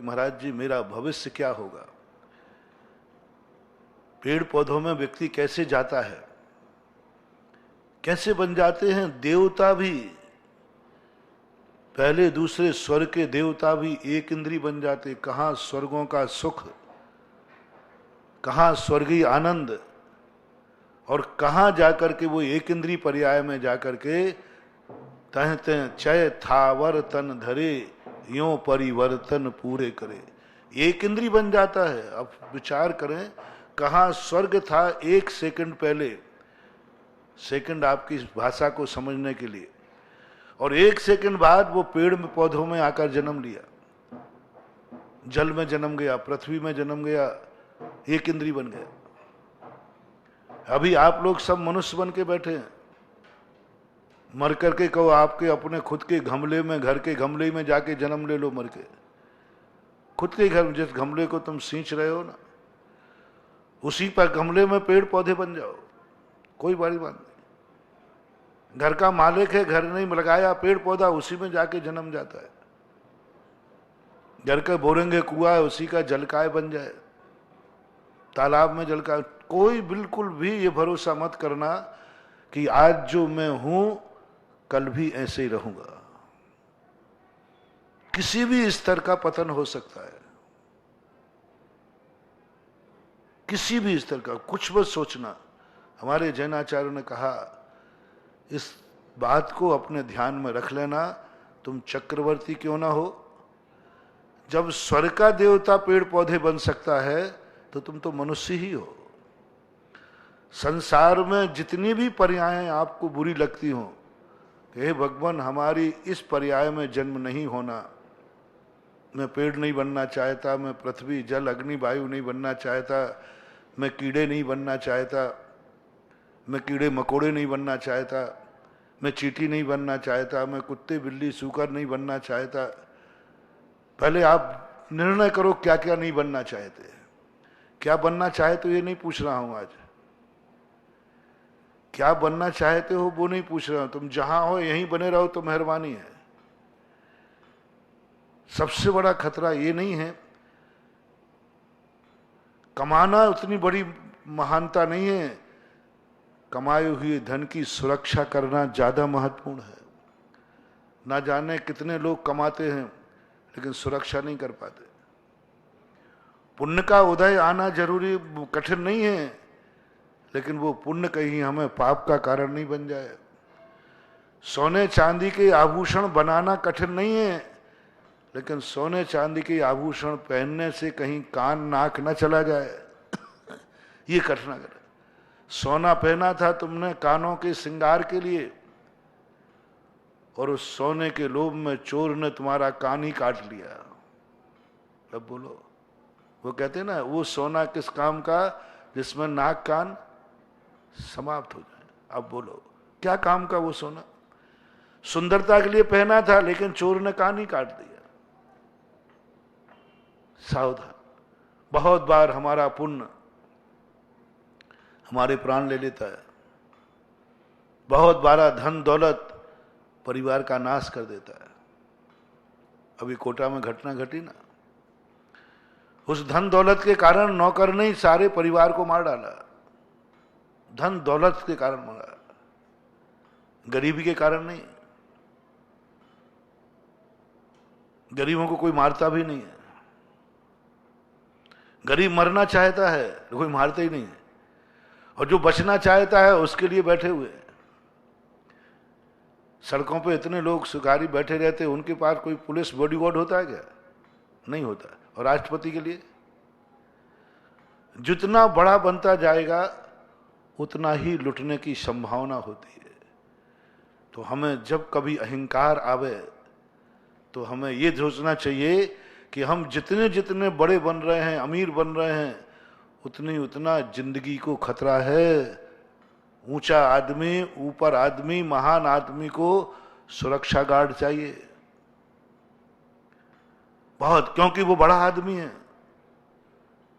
महाराज जी मेरा भविष्य क्या होगा। पेड़ पौधों में व्यक्ति कैसे जाता है, कैसे बन जाते हैं देवता भी, पहले दूसरे स्वर्ग के देवता भी एक इंद्री बन जाते। कहां स्वर्गों का सुख, कहां स्वर्गीय आनंद, और कहां जाकर के वो एक इंद्री पर्याय में जाकर के तहते चय थावर तन धरे यों परिवर्तन पूरे करे, एक इंद्री बन जाता है। अब विचार करें कहां स्वर्ग था एक सेकंड पहले, सेकंड आपकी भाषा को समझने के लिए, और एक सेकंड बाद वो पेड़ में पौधों में आकर जन्म लिया, जल में जन्म गया, पृथ्वी में जन्म गया, एक इंद्री बन गया। अभी आप लोग सब मनुष्य बन के बैठे हैं, मर करके कहो आपके अपने खुद के गमले में, घर के गमले में जाके जन्म ले लो, मर के खुद के घर में, जिस गमले को तुम सींच रहे हो ना, उसी पर गमले में पेड़ पौधे बन जाओ, कोई बड़ी बात नहीं। घर का मालिक है, घर नहीं लगाया पेड़ पौधा, उसी में जाके जन्म जाता है। घर का बोरेंगे कुआं है, उसी का जलकाय बन जाए, तालाब में जलकाय। कोई बिल्कुल भी ये भरोसा मत करना कि आज जो मैं हूं कल भी ऐसे ही रहूंगा। किसी भी स्तर का पतन हो सकता है, किसी भी स्तर का। कुछ मत सोचना। हमारे जैनाचार्यों ने कहा इस बात को अपने ध्यान में रख लेना, तुम चक्रवर्ती क्यों ना हो, जब स्वर्ग का देवता पेड़ पौधे बन सकता है तो तुम तो मनुष्य ही हो। संसार में जितनी भी पर्यायें आपको बुरी लगती हों कि हे भगवान हमारी इस पर्याय में जन्म नहीं होना, मैं पेड़ नहीं बनना चाहता, मैं पृथ्वी जल अग्नि वायु नहीं बनना चाहता, मैं कीड़े नहीं बनना चाहता, मैं कीड़े मकोड़े नहीं बनना चाहता, मैं चींटी नहीं बनना चाहता, मैं कुत्ते बिल्ली सूकर नहीं बनना चाहता। पहले आप निर्णय करो क्या क्या नहीं बनना चाहते। क्या बनना चाहते हो ये नहीं पूछ रहा हूं आज, क्या बनना चाहते हो वो नहीं पूछ रहा हूं। तुम जहां हो यहीं बने रहो तो मेहरबानी है। सबसे बड़ा खतरा ये नहीं है, कमाना उतनी बड़ी महानता नहीं है, कमाए हुए धन की सुरक्षा करना ज्यादा महत्वपूर्ण है। ना जाने कितने लोग कमाते हैं लेकिन सुरक्षा नहीं कर पाते। पुण्य का उदय आना जरूरी कठिन नहीं है, लेकिन वो पुण्य कहीं हमें पाप का कारण नहीं बन जाए। सोने चांदी के आभूषण बनाना कठिन नहीं है, लेकिन सोने चांदी के आभूषण पहनने से कहीं कान नाक न चला जाए ये कठिन है। सोना पहना था तुमने कानों के श्रृंगार के लिए, और उस सोने के लोभ में चोर ने तुम्हारा कान ही काट लिया। अब बोलो, वो कहते हैं ना वो सोना किस काम का जिसमें नाक कान समाप्त हो जाए। अब बोलो क्या काम का वो सोना? सुंदरता के लिए पहना था लेकिन चोर ने कान ही काट दिया। सावधान। बहुत बार हमारा पुण्य हमारे प्राण ले लेता है, बहुत बार धन दौलत परिवार का नाश कर देता है। अभी कोटा में घटना घटी ना, उस धन दौलत के कारण नौकर ने सारे परिवार को मार डाला। धन दौलत के कारण मारा, गरीबी के कारण नहीं। गरीबों को कोई मारता भी नहीं है। गरीब मरना चाहता है कोई मारता ही नहीं है, और जो बचना चाहता है उसके लिए बैठे हुए हैं। सड़कों पे इतने लोग शिकारी बैठे रहते हैं, उनके पास कोई पुलिस बॉडीगार्ड होता है क्या? नहीं होता। और राष्ट्रपति के लिए जितना बड़ा बनता जाएगा उतना ही लुटने की संभावना होती है। तो हमें जब कभी अहंकार आवे तो हमें ये सोचना चाहिए कि हम जितने जितने बड़े बन रहे हैं, अमीर बन रहे हैं, उतना जिंदगी को खतरा है। ऊंचा आदमी, ऊपर आदमी, महान आदमी को सुरक्षा गार्ड चाहिए बहुत, क्योंकि वो बड़ा आदमी है,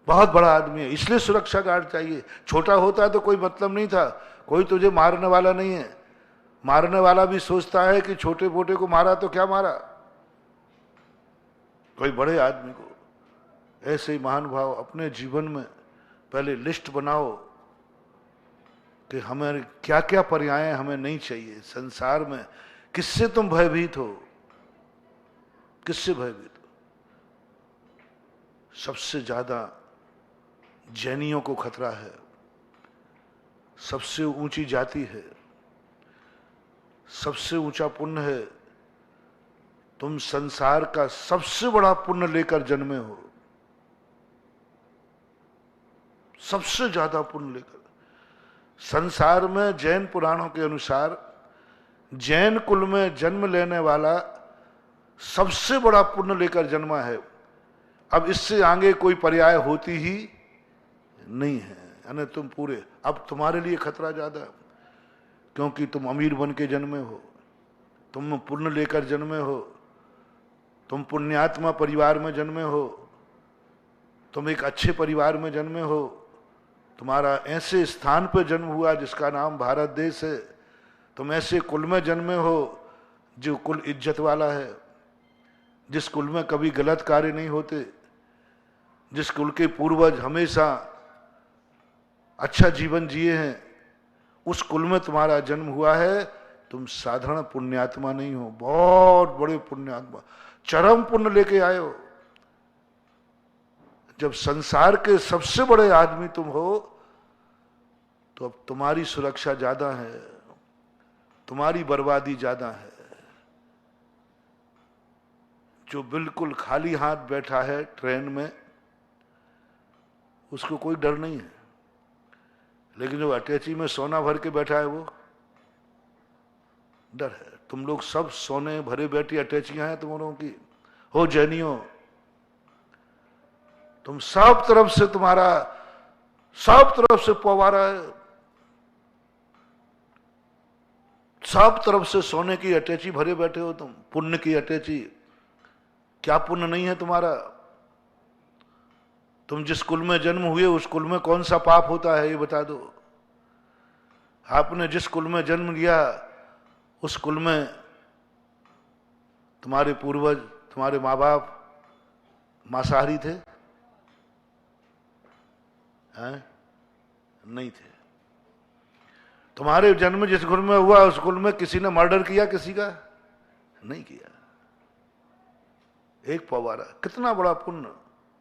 बहुत बड़ा आदमी है, इसलिए सुरक्षा गार्ड चाहिए। छोटा होता है तो कोई मतलब नहीं था, कोई तुझे मारने वाला नहीं है। मारने वाला भी सोचता है कि छोटे मोटे को मारा तो क्या मारा, कोई बड़े आदमी को। ऐसे ही महानुभाव अपने जीवन में पहले लिस्ट बनाओ कि हमें क्या क्या पर्याय हमें नहीं चाहिए संसार में। किससे तुम भयभीत हो, किससे भयभीत हो? सबसे ज्यादा जैनियों को खतरा है, सबसे ऊंची जाति है, सबसे ऊंचा पुण्य है। तुम संसार का सबसे बड़ा पुण्य लेकर जन्मे हो, सबसे ज्यादा पुण्य लेकर। संसार में जैन पुराणों के अनुसार जैन कुल में जन्म लेने वाला सबसे बड़ा पुण्य लेकर जन्मा है। अब इससे आगे कोई पर्याय होती ही नहीं है, यानी तुम पूरे, अब तुम्हारे लिए खतरा ज्यादा है क्योंकि तुम अमीर बन के जन्मे हो, तुम पुण्य लेकर जन्मे हो, तुम पुण्यात्मा परिवार में जन्मे हो, तुम एक अच्छे परिवार में जन्मे हो, तुम्हारा ऐसे स्थान पर जन्म हुआ जिसका नाम भारत देश है, तुम ऐसे कुल में जन्मे हो जो कुल इज्जत वाला है, जिस कुल में कभी गलत कार्य नहीं होते, जिस कुल के पूर्वज हमेशा अच्छा जीवन जिए हैं, उस कुल में तुम्हारा जन्म हुआ है। तुम साधारण पुण्यात्मा नहीं हो, बहुत बड़े पुण्यात्मा, चरम पुण्य लेके आए हो। जब संसार के सबसे बड़े आदमी तुम हो तो अब तुम्हारी सुरक्षा ज्यादा है, तुम्हारी बर्बादी ज्यादा है। जो बिल्कुल खाली हाथ बैठा है ट्रेन में उसको कोई डर नहीं है, लेकिन जो अटैची में सोना भर के बैठा है वो डर है। तुम लोग सब सोने भरे बैठी अटैचियां हैं तुम लोगों की हो जैनियों। तुम सब तरफ से तुम्हारा सब तरफ से पवारा है, सब तरफ से सोने की अटैची भरे बैठे हो तुम, पुण्य की अटैची। क्या पुण्य नहीं है तुम्हारा? तुम जिस कुल में जन्म हुए उस कुल में कौन सा पाप होता है ये बता दो। आपने जिस कुल में जन्म लिया उस कुल में तुम्हारे पूर्वज, तुम्हारे माँ बाप मांसाहारी थे? हैं? नहीं थे। तुम्हारे जन्म जिस कुल में हुआ उस कुल में किसी ने मर्डर किया किसी का? नहीं किया। एक पवारा, कितना बड़ा पुण्य,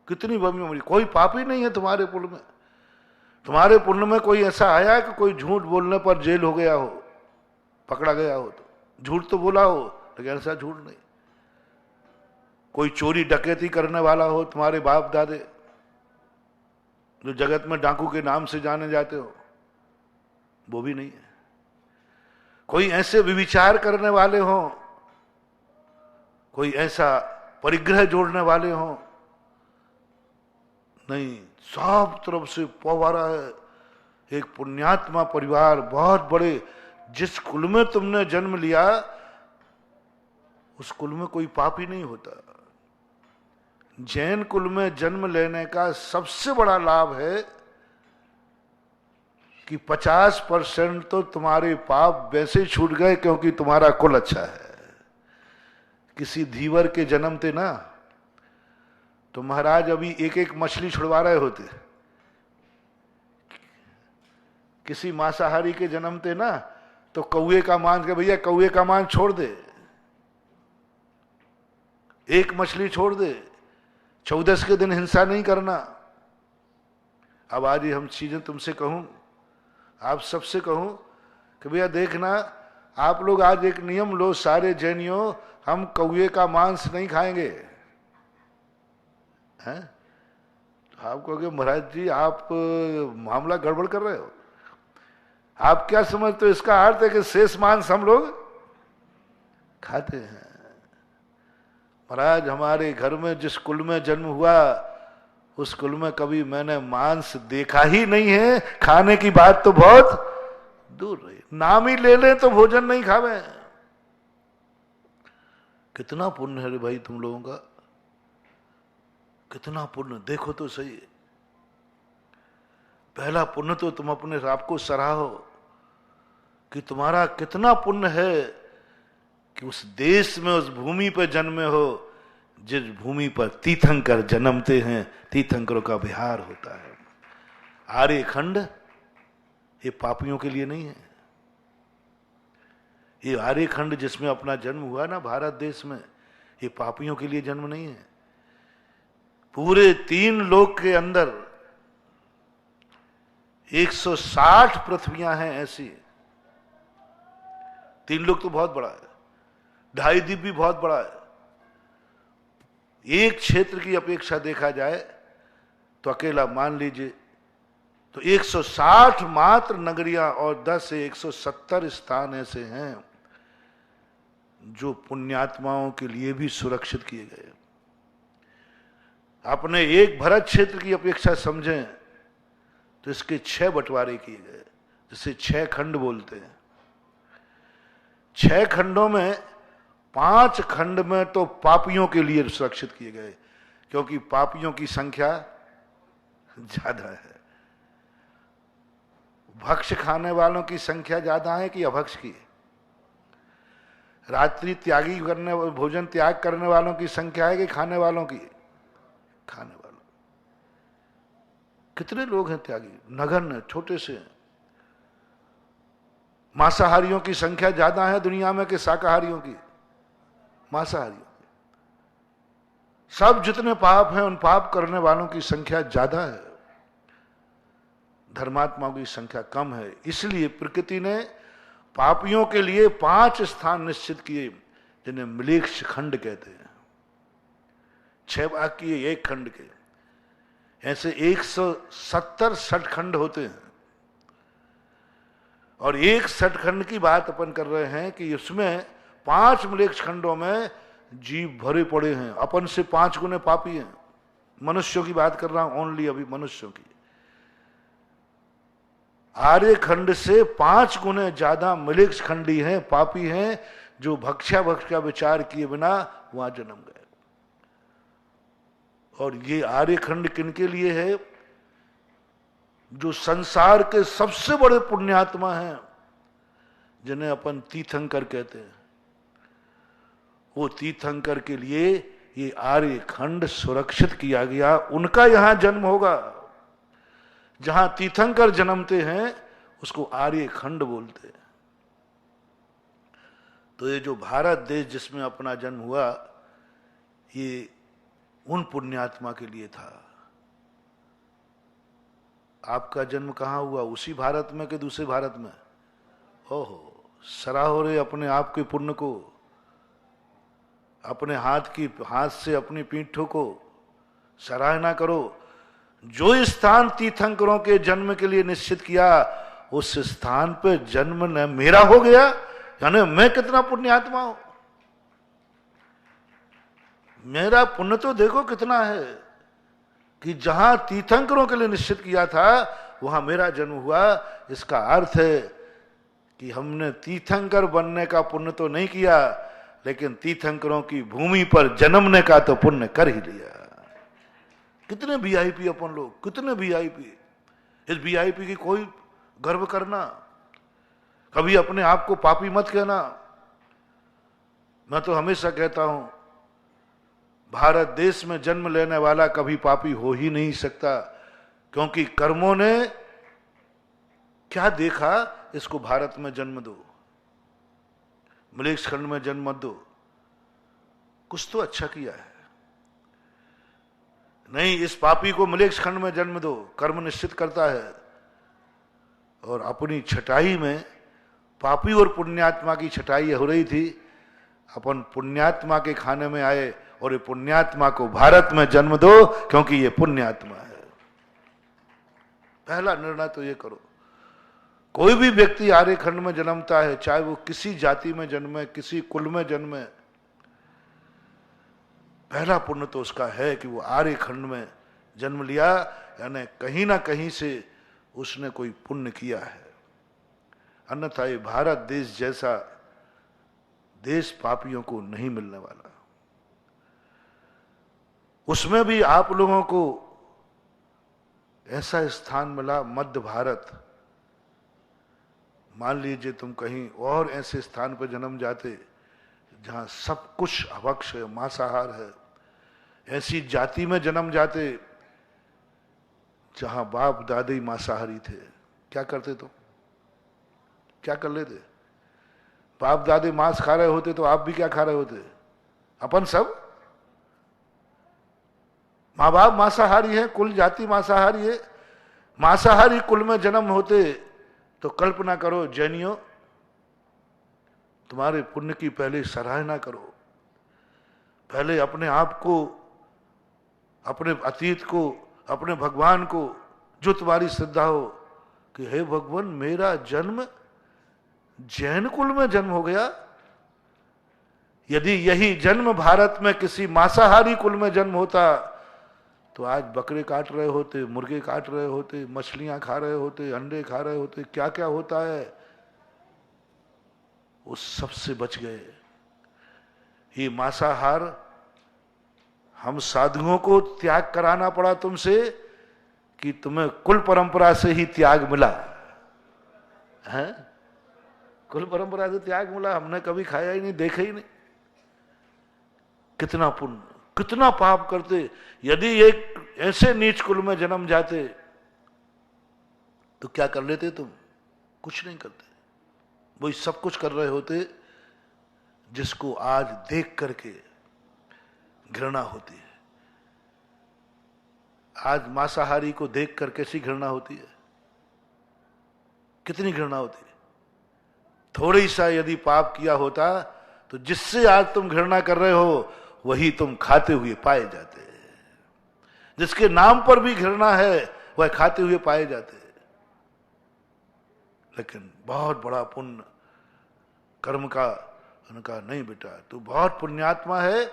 कितनी बड़ी उम्र। कोई पाप ही नहीं है तुम्हारे पुण्य में। तुम्हारे पुण्य में कोई ऐसा आया है कि कोई झूठ बोलने पर जेल हो गया हो, पकड़ा गया हो? तो झूठ तो बोला हो लेकिन ऐसा झूठ नहीं। कोई चोरी डकैती करने वाला हो तुम्हारे बाप दादे, जो जगत में डाकू के नाम से जाने जाते हो, वो भी नहीं है। कोई ऐसे विचार करने वाले हो, कोई ऐसा परिग्रह जोड़ने वाले हो, नहीं। सब तरफ से पवारा है। एक पुण्यात्मा परिवार, बहुत बड़े, जिस कुल में तुमने जन्म लिया उस कुल में कोई पाप ही नहीं होता। जैन कुल में जन्म लेने का सबसे बड़ा लाभ है कि 50% तो तुम्हारे पाप वैसे छूट गए क्योंकि तुम्हारा कुल अच्छा है। किसी धीवर के जन्मते ना तो महाराज अभी एक एक मछली छुड़वा रहे होते, किसी मांसाहारी के जन्मते ना तो कौए का मांस के, भैया कौए का मांस छोड़ दे, एक मछली छोड़ दे, 14 के दिन हिंसा नहीं करना। अब आज ये हम चीजें तुमसे कहूं, आप सबसे कहूं कि भैया देखना, आप लोग आज एक नियम लो सारे जैनियों, हम कौए का मांस नहीं खाएंगे। हैं? तो आप कहोगे महाराज जी आप मामला गड़बड़ कर रहे हो। आप क्या समझते हो? इसका अर्थ है कि शेष मांस हम लोग खाते हैं। महाराज हमारे घर में जिस कुल में जन्म हुआ उस कुल में कभी मैंने मांस देखा ही नहीं है। खाने की बात तो बहुत दूर रही, नाम ही ले ले तो भोजन नहीं खावे। कितना पुण्य है रे भाई तुम लोगों का, कितना पुण्य। देखो तो सही, पहला पुण्य तो तुम अपने आप को सराहो कि तुम्हारा कितना पुण्य है कि उस देश में, उस भूमि पर जन्मे हो जिस भूमि पर तीर्थंकर जन्मते हैं, तीर्थंकरों का विहार होता है। आर्यखंड ये पापियों के लिए नहीं है। ये आर्यखंड जिसमें अपना जन्म हुआ ना भारत देश में, ये पापियों के लिए जन्म नहीं है। पूरे 3 लोक के अंदर 160 पृथ्वियां हैं ऐसी। 3 लोक तो बहुत बड़ा है, 2.5 द्वीप भी बहुत बड़ा है। एक क्षेत्र की अपेक्षा देखा जाए तो अकेला मान लीजिए तो 160 मात्र नगरियां और 10 से 170 स्थान ऐसे हैं जो पुण्यात्माओं के लिए भी सुरक्षित किए गए। अपने एक भरत क्षेत्र की अपेक्षा समझें तो इसके 6 बंटवारे किए गए, जिसे 6 खंड बोलते हैं। 6 खंडों में 5 खंड में तो पापियों के लिए सुरक्षित किए गए, क्योंकि पापियों की संख्या ज्यादा है। भक्ष खाने वालों की संख्या ज्यादा है कि अभक्ष की? रात्रि त्यागी करने, भोजन त्याग करने वालों की संख्या है कि खाने वालों की? खाने वालों। कितने लोग हैं त्यागी? नगण्य, छोटे से। मांसाहारियों की संख्या ज्यादा है दुनिया में कि शाकाहारियों की? मांसाहारियों की। सब जितने पाप हैं उन पाप करने वालों की संख्या ज्यादा है, धर्मात्माओं की संख्या कम है। इसलिए प्रकृति ने पापियों के लिए 5 स्थान निश्चित किए, जिन्हें म्लेच्छ खंड कहते हैं। 6 भाग किए एक खंड के, ऐसे 170 सटखंड होते हैं। और एक सटखंड की बात अपन कर रहे हैं कि उसमें 5 म्लेच्छ खंडों में जीव भरे पड़े हैं, अपन से 5 गुने पापी हैं। मनुष्यों की बात कर रहा हूं, ओनली अभी मनुष्यों की। आर्य खंड से 5 गुने ज्यादा म्लेच्छ खंडी हैं, पापी हैं, जो भक्ष्या भक्ष का विचार किए बिना वहां जन्म गए। और ये आर्य खंड किनके लिए है? जो संसार के सबसे बड़े पुण्यात्मा हैं, जिन्हें अपन तीर्थंकर कहते हैं, वो तीर्थंकर के लिए ये आर्य खंड सुरक्षित किया गया। उनका यहां जन्म होगा। जहां तीर्थंकर जन्मते हैं उसको आर्य खंड बोलते हैं। तो ये जो भारत देश जिसमें अपना जन्म हुआ, ये उन पुण्यात्मा के लिए था। आपका जन्म कहां हुआ? उसी भारत में कि दूसरे भारत में? ओहो, सराहो रे अपने आप के पुण्य को, अपने हाथ से अपनी पीठों को सराहना करो। जो स्थान तीर्थंकरों के जन्म के लिए निश्चित किया, उस स्थान पे जन्म न मेरा हो गया, यानी मैं कितना पुण्यात्मा हूं। मेरा पुण्य तो देखो कितना है कि जहां तीर्थंकरों के लिए निश्चित किया था वहां मेरा जन्म हुआ। इसका अर्थ है कि हमने तीर्थंकर बनने का पुण्य तो नहीं किया, लेकिन तीर्थंकरों की भूमि पर जन्मने का तो पुण्य कर ही लिया। कितने वीआईपी अपन लोग, कितने वीआईपी। इस वीआईपी की कोई गर्व करना, कभी अपने आप को पापी मत कहना। मैं तो हमेशा कहता हूं, भारत देश में जन्म लेने वाला कभी पापी हो ही नहीं सकता, क्योंकि कर्मों ने क्या देखा, इसको भारत में जन्म दो, म्लेच्छ खंड में जन्म मत दो। कुछ तो अच्छा किया है। नहीं, इस पापी को म्लेच्छ खंड में जन्म दो, कर्म निश्चित करता है। और अपनी छटाई में पापी और पुण्यात्मा की छटाई हो रही थी। अपन पुण्यात्मा के खाने में आए और ये पुण्यात्मा को भारत में जन्म दो, क्योंकि ये पुण्यात्मा है। पहला निर्णय तो ये करो। कोई भी व्यक्ति आर्यखंड में जन्मता है, चाहे वो किसी जाति में जन्मे, किसी कुल में जन्मे, पहला पुण्य तो उसका है कि वो आर्यखंड में जन्म लिया, यानी कहीं ना कहीं से उसने कोई पुण्य किया है। अन्यथा ये भारत देश जैसा देश पापियों को नहीं मिलने वाला। उसमें भी आप लोगों को ऐसा स्थान मिला, मध्य भारत। मान लीजिए तुम कहीं और ऐसे स्थान पर जन्म जाते जहां सब कुछ अभक्ष है, मांसाहार है, ऐसी जाति में जन्म जाते जहां बाप दादे मांसाहारी थे, क्या करते तुम? क्या कर लेते? बाप दादे मांस खा रहे होते तो आप भी क्या खा रहे होते? अपन सब माँ बाप मांसाहारी है, कुल जाति मांसाहारी है। मांसाहारी कुल में जन्म होते तो कल्पना करो जैनियों, तुम्हारे पुण्य की पहले सराहना करो। पहले अपने आप को, अपने अतीत को, अपने भगवान को, जो तुम्हारी श्रद्धा हो कि हे भगवान मेरा जन्म जैन कुल में जन्म हो गया। यदि यही जन्म भारत में किसी मांसाहारी कुल में जन्म होता तो आज बकरे काट रहे होते, मुर्गे काट रहे होते, मछलियां खा रहे होते, अंडे खा रहे होते, क्या क्या होता है। उस सब से बच गए। ये मांसाहार हम साधुओं को त्याग कराना पड़ा तुमसे कि तुम्हें कुल परंपरा से ही त्याग मिला है? कुल परंपरा से त्याग मिला, हमने कभी खाया ही नहीं, देखा ही नहीं। कितना पुण्य, कितना पाप करते। यदि एक ऐसे नीच कुल में जन्म जाते तो क्या कर लेते तुम? कुछ नहीं करते। वही सब कुछ कर रहे होते जिसको आज देख करके घृणा होती है। आज मांसाहारी को देखकर कैसी घृणा होती है? कितनी घृणा होती है। थोड़ी सा यदि पाप किया होता तो जिससे आज तुम घृणा कर रहे हो वही तुम खाते हुए पाए जाते। जिसके नाम पर भी घृणा है वह खाते हुए पाए जाते। लेकिन बहुत बड़ा पुण्य कर्म का उनका नहीं बेटा, तू बहुत पुण्यात्मा है,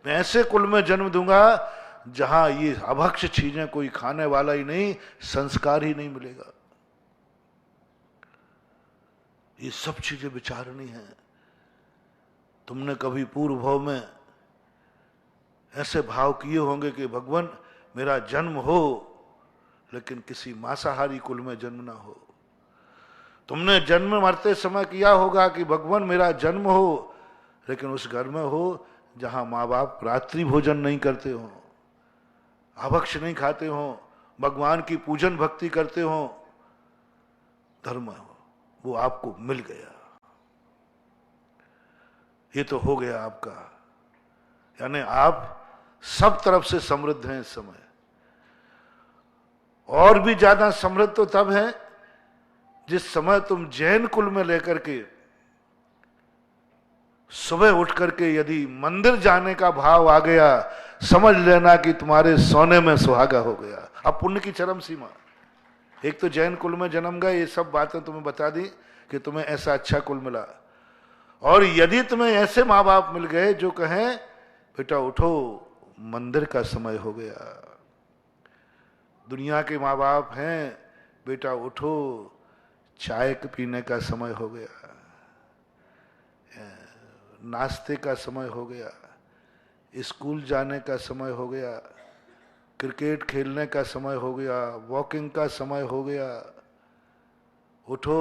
मैं ऐसे कुल में जन्म दूंगा जहां ये अभक्ष चीजें कोई खाने वाला ही नहीं, संस्कार ही नहीं मिलेगा। ये सब चीजें विचारनी है। तुमने कभी पूर्व भाव में ऐसे भाव किए होंगे कि भगवान मेरा जन्म हो लेकिन किसी मांसाहारी कुल में जन्म ना हो। तुमने जन्म मरते समय किया होगा कि भगवान मेरा जन्म हो लेकिन उस घर में हो जहां माँ बाप रात्रि भोजन नहीं करते हो, अभक्ष नहीं खाते हो, भगवान की पूजन भक्ति करते हो, धर्म हो, वो आपको मिल गया। ये तो हो गया आपका। यानी आप सब तरफ से समृद्ध हैं इस समय। और भी ज्यादा समृद्ध तो तब है जिस समय तुम जैन कुल में लेकर के सुबह उठ करके यदि मंदिर जाने का भाव आ गया, समझ लेना कि तुम्हारे सोने में सुहागा हो गया। अब पुण्य की चरम सीमा। एक तो जैन कुल में जन्म गए, ये सब बातें तुम्हें बता दी कि तुम्हें ऐसा अच्छा कुल मिला। और यदि तुम्हें ऐसे माँ बाप मिल गए जो कहें बेटा उठो मंदिर का समय हो गया। दुनिया के माँ बाप हैं बेटा उठो चाय पीने का समय हो गया, नाश्ते का समय हो गया, स्कूल जाने का समय हो गया, क्रिकेट खेलने का समय हो गया, वॉकिंग का समय हो गया। उठो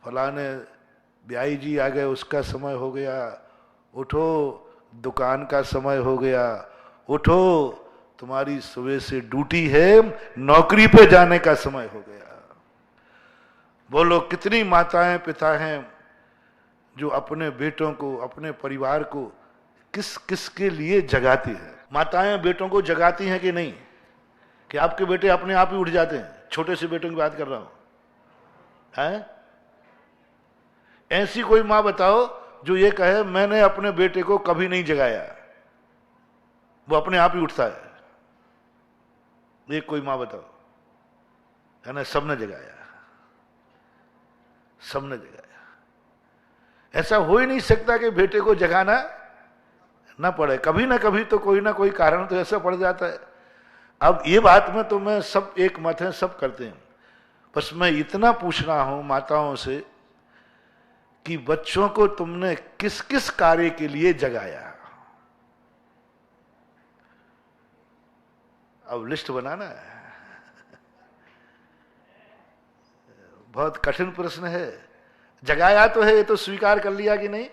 फलाने ब्याई जी आ गए उसका समय हो गया। उठो दुकान का समय हो गया। उठो तुम्हारी सुबह से ड्यूटी है, नौकरी पे जाने का समय हो गया। बोलो कितनी माताएं पिता हैं जो अपने बेटों को, अपने परिवार को किस किस के लिए जगाती है। माताएं बेटों को जगाती हैं कि नहीं? कि आपके बेटे अपने आप ही उठ जाते हैं? छोटे से बेटों की बात कर रहा हूं, हैं? ऐसी कोई मां बताओ जो ये कहे मैंने अपने बेटे को कभी नहीं जगाया, वो अपने आप ही उठता है? एक कोई मां बताओ। है ना? सबने जगाया, सबने जगाया। ऐसा हो ही नहीं सकता कि बेटे को जगाना ना पड़े। कभी ना कभी तो कोई ना कोई कारण तो ऐसा पड़ जाता है। अब ये बात में तो मैं सब एक मत है, सब करते हैं। बस मैं इतना पूछ रहा हूं माताओं से कि बच्चों को तुमने किस किस कार्य के लिए जगाया? अब लिस्ट बनाना है। बहुत कठिन प्रश्न है। जगाया तो है, ये तो स्वीकार कर लिया कि नहीं,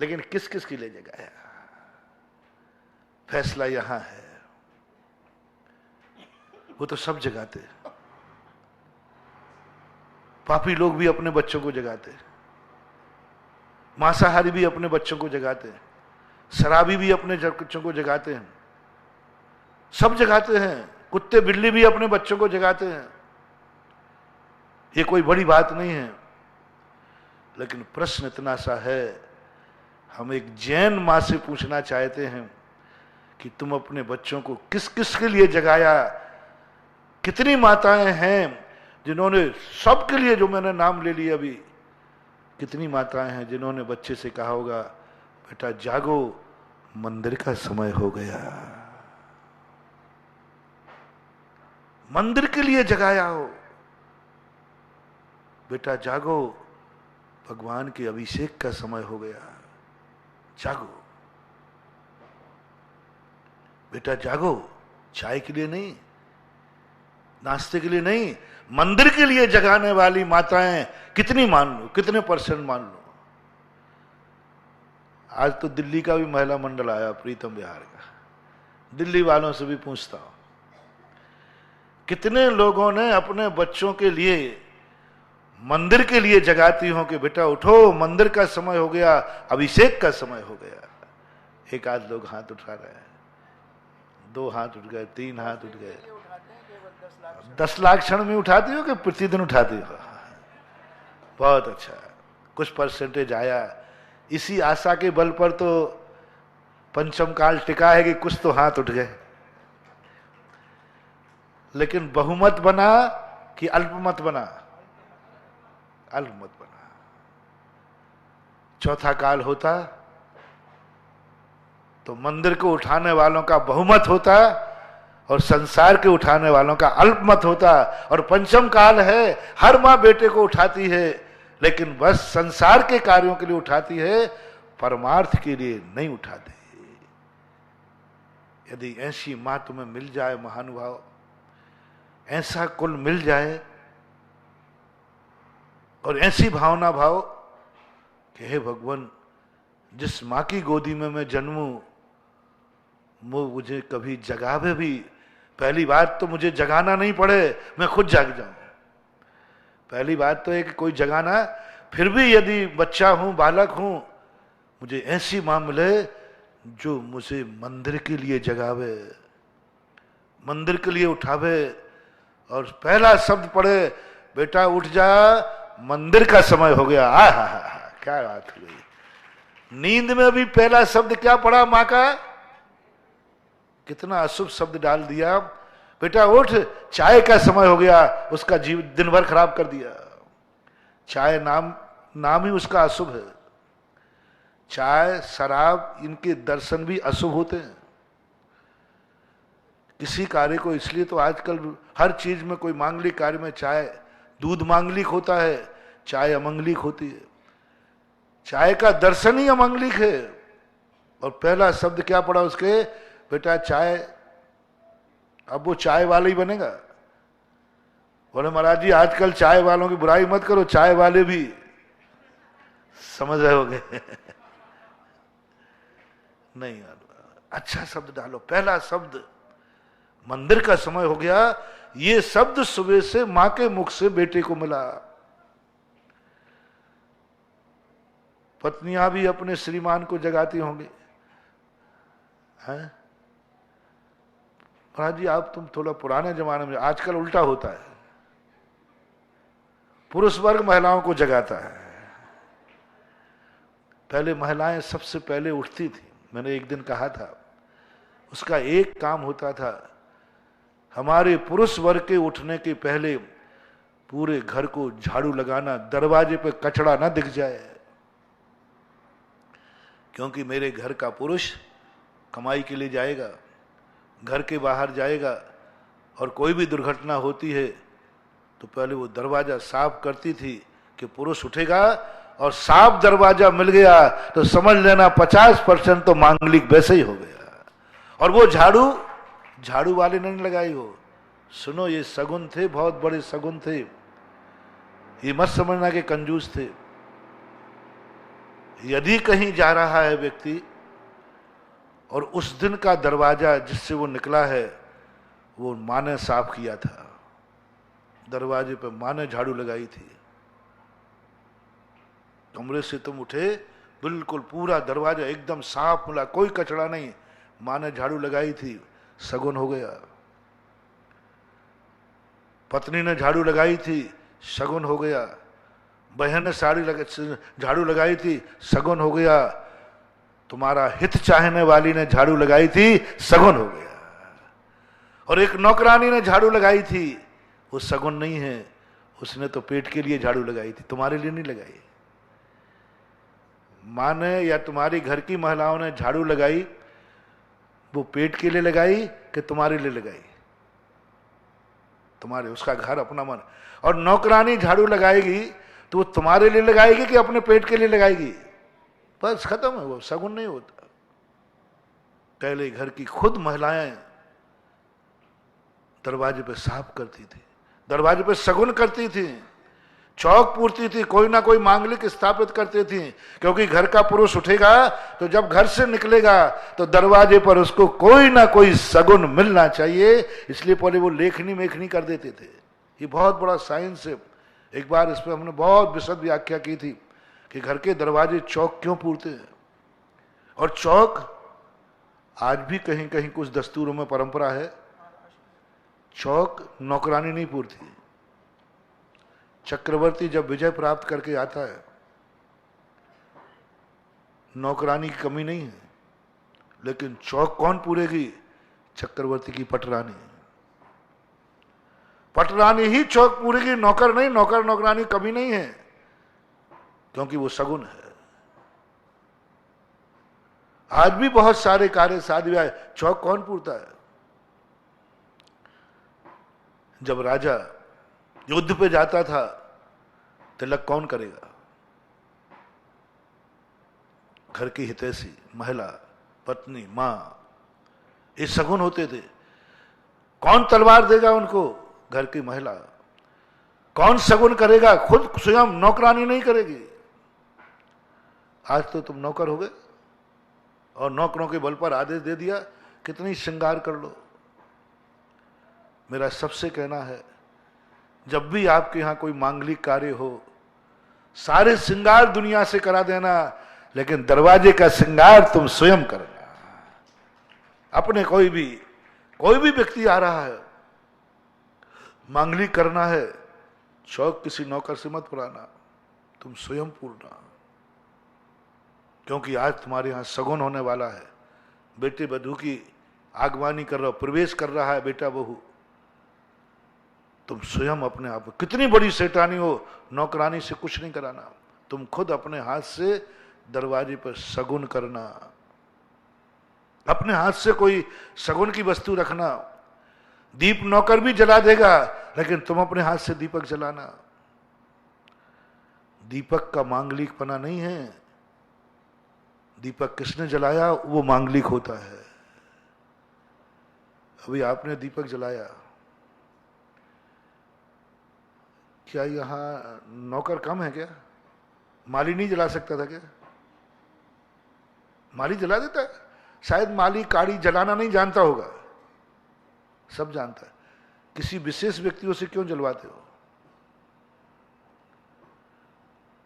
लेकिन किस किस के लिए जगाया? फैसला यहां है। वो तो सब जगाते, पापी लोग भी अपने बच्चों को जगाते, मांसाहारी भी अपने बच्चों को जगाते, शराबी भी अपने बच्चों को जगाते हैं, सब जगाते हैं। कुत्ते बिल्ली भी अपने बच्चों को जगाते हैं। ये कोई बड़ी बात नहीं है। लेकिन प्रश्न इतना सा है, हम एक जैन मां से पूछना चाहते हैं कि तुम अपने बच्चों को किस किस के लिए जगाया। कितनी माताएं हैं जिन्होंने, सबके लिए जो मैंने नाम ले लिया अभी, कितनी माताएं हैं जिन्होंने बच्चे से कहा होगा, बेटा जागो, मंदिर का समय हो गया। मंदिर के लिए जगाया हो, बेटा जागो, भगवान के अभिषेक का समय हो गया, जागो बेटा जागो। चाय के लिए नहीं, नाश्ते के लिए नहीं, मंदिर के लिए जगाने वाली माताएं कितनी मान लो, कितने परसेंट मान लो। आज तो दिल्ली का भी महिला मंडल आया, प्रीतम बिहार का। दिल्ली वालों से भी पूछता हूं, कितने लोगों ने अपने बच्चों के लिए, मंदिर के लिए जगाती हो कि बेटा उठो, मंदिर का समय हो गया, अभिषेक का समय हो गया। एक आध लोग हाथ उठा रहे हैं, 2 हाथ उठ गए, 3 हाथ उठ गए। 10 लाख क्षण में उठाती हो कि प्रतिदिन उठाती हो? बहुत अच्छा, कुछ परसेंटेज आया। इसी आशा के बल पर तो पंचम काल टिका है कि कुछ तो हाथ उठ गए। लेकिन बहुमत बना कि अल्पमत बना? अल्पमत बना। चौथा काल होता तो मंदिर को उठाने वालों का बहुमत होता और संसार के उठाने वालों का अल्पमत होता। और पंचम काल है, हर मां बेटे को उठाती है, लेकिन बस संसार के कार्यों के लिए उठाती है, परमार्थ के लिए नहीं उठाती। यदि ऐसी मां तुम्हें मिल जाए महानुभाव, ऐसा कुल मिल जाए और ऐसी भावना भाव कि हे भगवान, जिस मां की गोदी में मैं जन्मूं वो मुझे कभी जगावे भी। पहली बात तो मुझे जगाना नहीं पड़े, मैं खुद जाग जाऊं। पहली बात तो है कि कोई जगाना, फिर भी यदि बच्चा हूं, बालक हूं, मुझे ऐसी मां मिले जो मुझे मंदिर के लिए जगावे, मंदिर के लिए उठावे और पहला शब्द पढ़े, बेटा उठ जा, मंदिर का समय हो गया। हा, क्या बात हुई। नींद में भी पहला शब्द क्या पढ़ा मां का? कितना अशुभ शब्द डाल दिया, बेटा उठ, चाय का समय हो गया। उसका जीवन दिन भर खराब कर दिया। चाय नाम ही उसका अशुभ है। चाय, शराब, इनके दर्शन भी अशुभ होते हैं। किसी कार्य को, इसलिए तो आजकल हर चीज में, कोई मांगलिक कार्य में चाय, दूध मांगलिक होता है, चाय अमंगलिक होती है। चाय का दर्शन ही अमंगलिक है। और पहला शब्द क्या पड़ा उसके? बेटा चाय। अब वो चाय वाला ही बनेगा। बोले महाराज जी आजकल चाय वालों की बुराई मत करो, चाय वाले भी समझ रहे होगे। नहीं, अच्छा शब्द डालो। पहला शब्द, मंदिर का समय हो गया, ये शब्द सुबह से मां के मुख से बेटे को मिला। पत्नियां भी अपने श्रीमान को जगाती होंगी, हैं? महाराज जी आप तुम थोड़ा पुराने जमाने में, आजकल उल्टा होता है, पुरुष वर्ग महिलाओं को जगाता है। पहले महिलाएं सबसे पहले उठती थी। मैंने एक दिन कहा था, उसका एक काम होता था, हमारे पुरुष वर्ग के उठने के पहले पूरे घर को झाड़ू लगाना, दरवाजे पे कचड़ा ना दिख जाए। क्योंकि मेरे घर का पुरुष कमाई के लिए जाएगा, घर के बाहर जाएगा, और कोई भी दुर्घटना होती है तो पहले वो दरवाजा साफ करती थी कि पुरुष उठेगा, और साफ दरवाजा मिल गया तो समझ लेना 50% तो मांगलिक वैसे ही हो गया। और वो झाड़ू वाले ने नहीं लगाई हो। सुनो, ये सगुन थे, बहुत बड़े सगुन थे। ये मत समझना कि कंजूस थे। यदि कहीं जा रहा है व्यक्ति और उस दिन का दरवाजा जिससे वो निकला है वो माँ ने साफ किया था। दरवाजे पे माँ ने झाड़ू लगाई थी। कमरे से तुम उठे, बिल्कुल पूरा दरवाजा एकदम साफ मिला, कोई कचरा नहीं, माँ ने झाड़ू लगाई थी, शगुन हो गया। पत्नी ने झाड़ू लगाई थी, शगुन हो गया। बहन ने झाड़ू लगाई थी, शगुन हो गया। तुम्हारा हित चाहने वाली ने झाड़ू लगाई थी, शगुन हो गया। और एक नौकरानी ने झाड़ू लगाई थी, वो शगुन नहीं है, उसने तो पेट के लिए झाड़ू लगाई थी, तुम्हारे लिए नहीं लगाई। माँ ने या तुम्हारी घर की महिलाओं ने झाड़ू लगाई, वो पेट के लिए लगाई कि तुम्हारे लिए लगाई? तुम्हारे, उसका घर अपना मन। और नौकरानी झाड़ू लगाएगी तो वो तुम्हारे लिए लगाएगी कि अपने पेट के लिए लगाएगी? बस खत्म है, वो शगुन नहीं होता। पहले घर की खुद महिलाएं दरवाजे पे साफ करती थी, दरवाजे पे शगुन करती थी, चौक पूरती थी, कोई ना कोई मांगलिक स्थापित करती थी। क्योंकि घर का पुरुष उठेगा तो जब घर से निकलेगा तो दरवाजे पर उसको कोई ना कोई शगुन मिलना चाहिए, इसलिए पहले वो लेखनी मेखनी कर देते थे। ये बहुत बड़ा साइंस है। एक बार इस पर हमने बहुत विशद व्याख्या की थी कि घर के दरवाजे चौक क्यों पूरते हैं। और चौक आज भी कहीं कहीं कुछ दस्तूरों में परंपरा है, चौक नौकरानी नहीं पूरती। चक्रवर्ती जब विजय प्राप्त करके आता है, नौकरानी की कमी नहीं है, लेकिन चौक कौन पूरेगी? चक्रवर्ती की पटरानी। पटरानी ही चौक पूरेगी, नौकर नहीं। नौकर नौकरानी कमी नहीं है, क्योंकि वो शगुन है। आज भी बहुत सारे कार्य शादी ब्याह चौक कौन पूरता है? जब राजा युद्ध पे जाता था, तिलक कौन करेगा? घर की हितैषी, महिला, पत्नी, मां, ये शगुन होते थे। कौन तलवार देगा उनको? घर की महिला। कौन शगुन करेगा? खुद स्वयं। नौकरानी नहीं करेगी। आज तो तुम नौकर हो गए और नौकरों के बल पर आदेश दे दिया, कितनी श्रृंगार कर लो। मेरा सबसे कहना है, जब भी आपके यहां कोई मांगलिक कार्य हो, सारे श्रृंगार दुनिया से करा देना, लेकिन दरवाजे का श्रृंगार तुम स्वयं करना। अपने कोई भी व्यक्ति आ रहा है, मांगलिक करना है, चौक किसी नौकर से मत पुराना, तुम स्वयं पूरना। क्योंकि आज तुम्हारे यहां शगुन होने वाला है। बेटे बधू की आगवानी कर रहा हो, प्रवेश कर रहा है बेटा बहू, तुम स्वयं अपने आप, कितनी बड़ी शैतानी हो, नौकरानी से कुछ नहीं कराना, तुम खुद अपने हाथ से दरवाजे पर शगुन करना। अपने हाथ से कोई शगुन की वस्तु रखना। दीप नौकर भी जला देगा, लेकिन तुम अपने हाथ से दीपक जलाना। दीपक का मांगलिकपना नहीं है। दीपक किसने जलाया वो मांगलिक होता है। अभी आपने दीपक जलाया, क्या यहां नौकर कम है क्या? माली नहीं जला सकता था क्या? माली जला देता है। शायद माली काड़ी जलाना नहीं जानता होगा, सब जानता है। किसी विशेष व्यक्तियों से क्यों जलवाते हो?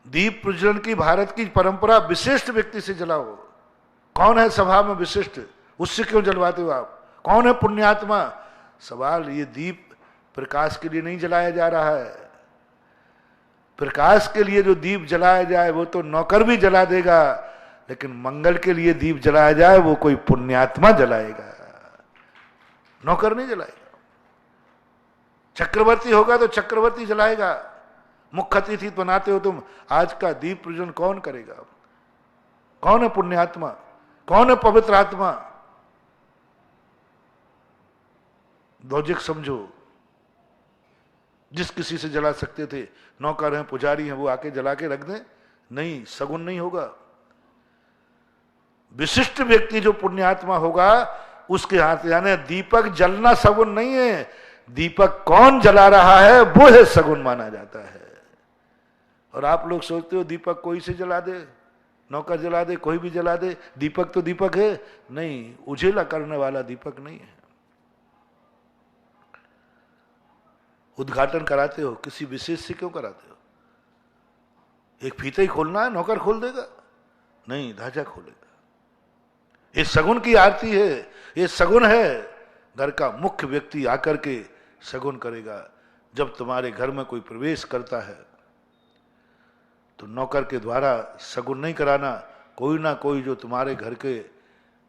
दीप प्रज्वलन की भारत की परंपरा विशिष्ट व्यक्ति से जलाओ। कौन है सभा में विशिष्ट, उससे क्यों जलवाते हो आप? कौन है पुण्यात्मा? सवाल, ये दीप प्रकाश के लिए नहीं जलाया जा रहा है। प्रकाश के लिए जो दीप जलाया जाए वो तो नौकर भी जला देगा, लेकिन मंगल के लिए दीप जलाया जाए वो कोई पुण्यात्मा जलाएगा, नौकर नहीं जलाएगा। चक्रवर्ती होगा तो चक्रवर्ती जलाएगा। मुख्य अतिथि बनाते हो तुम, आज का दीप प्रज्वलन कौन करेगा? कौन है पुण्यात्मा? कौन है पवित्र आत्मा? लॉजिक समझो। जिस किसी से जला सकते थे, नौकर हैं, पुजारी हैं, वो आके जला के रख दें, नहीं, शगुन नहीं होगा। विशिष्ट व्यक्ति जो पुण्यात्मा होगा उसके हाथ, यानी दीपक जलना शगुन नहीं है, दीपक कौन जला रहा है वो है शगुन माना जाता है। और आप लोग सोचते हो दीपक कोई से जला दे, नौकर जला दे, कोई भी जला दे, दीपक तो दीपक है, नहीं, उजेला करने वाला दीपक नहीं है। उद्घाटन कराते हो, किसी विशेष से क्यों कराते हो? एक फीता ही खोलना है, नौकर खोल देगा? नहीं, ढांचा खोलेगा। ये सगुन की आरती है, ये सगुन है। घर का मुख्य व्यक्ति आकर के सगुन करेगा। जब तुम्हारे घर में कोई प्रवेश करता है तो नौकर के द्वारा सगुन नहीं कराना, कोई ना कोई जो तुम्हारे घर के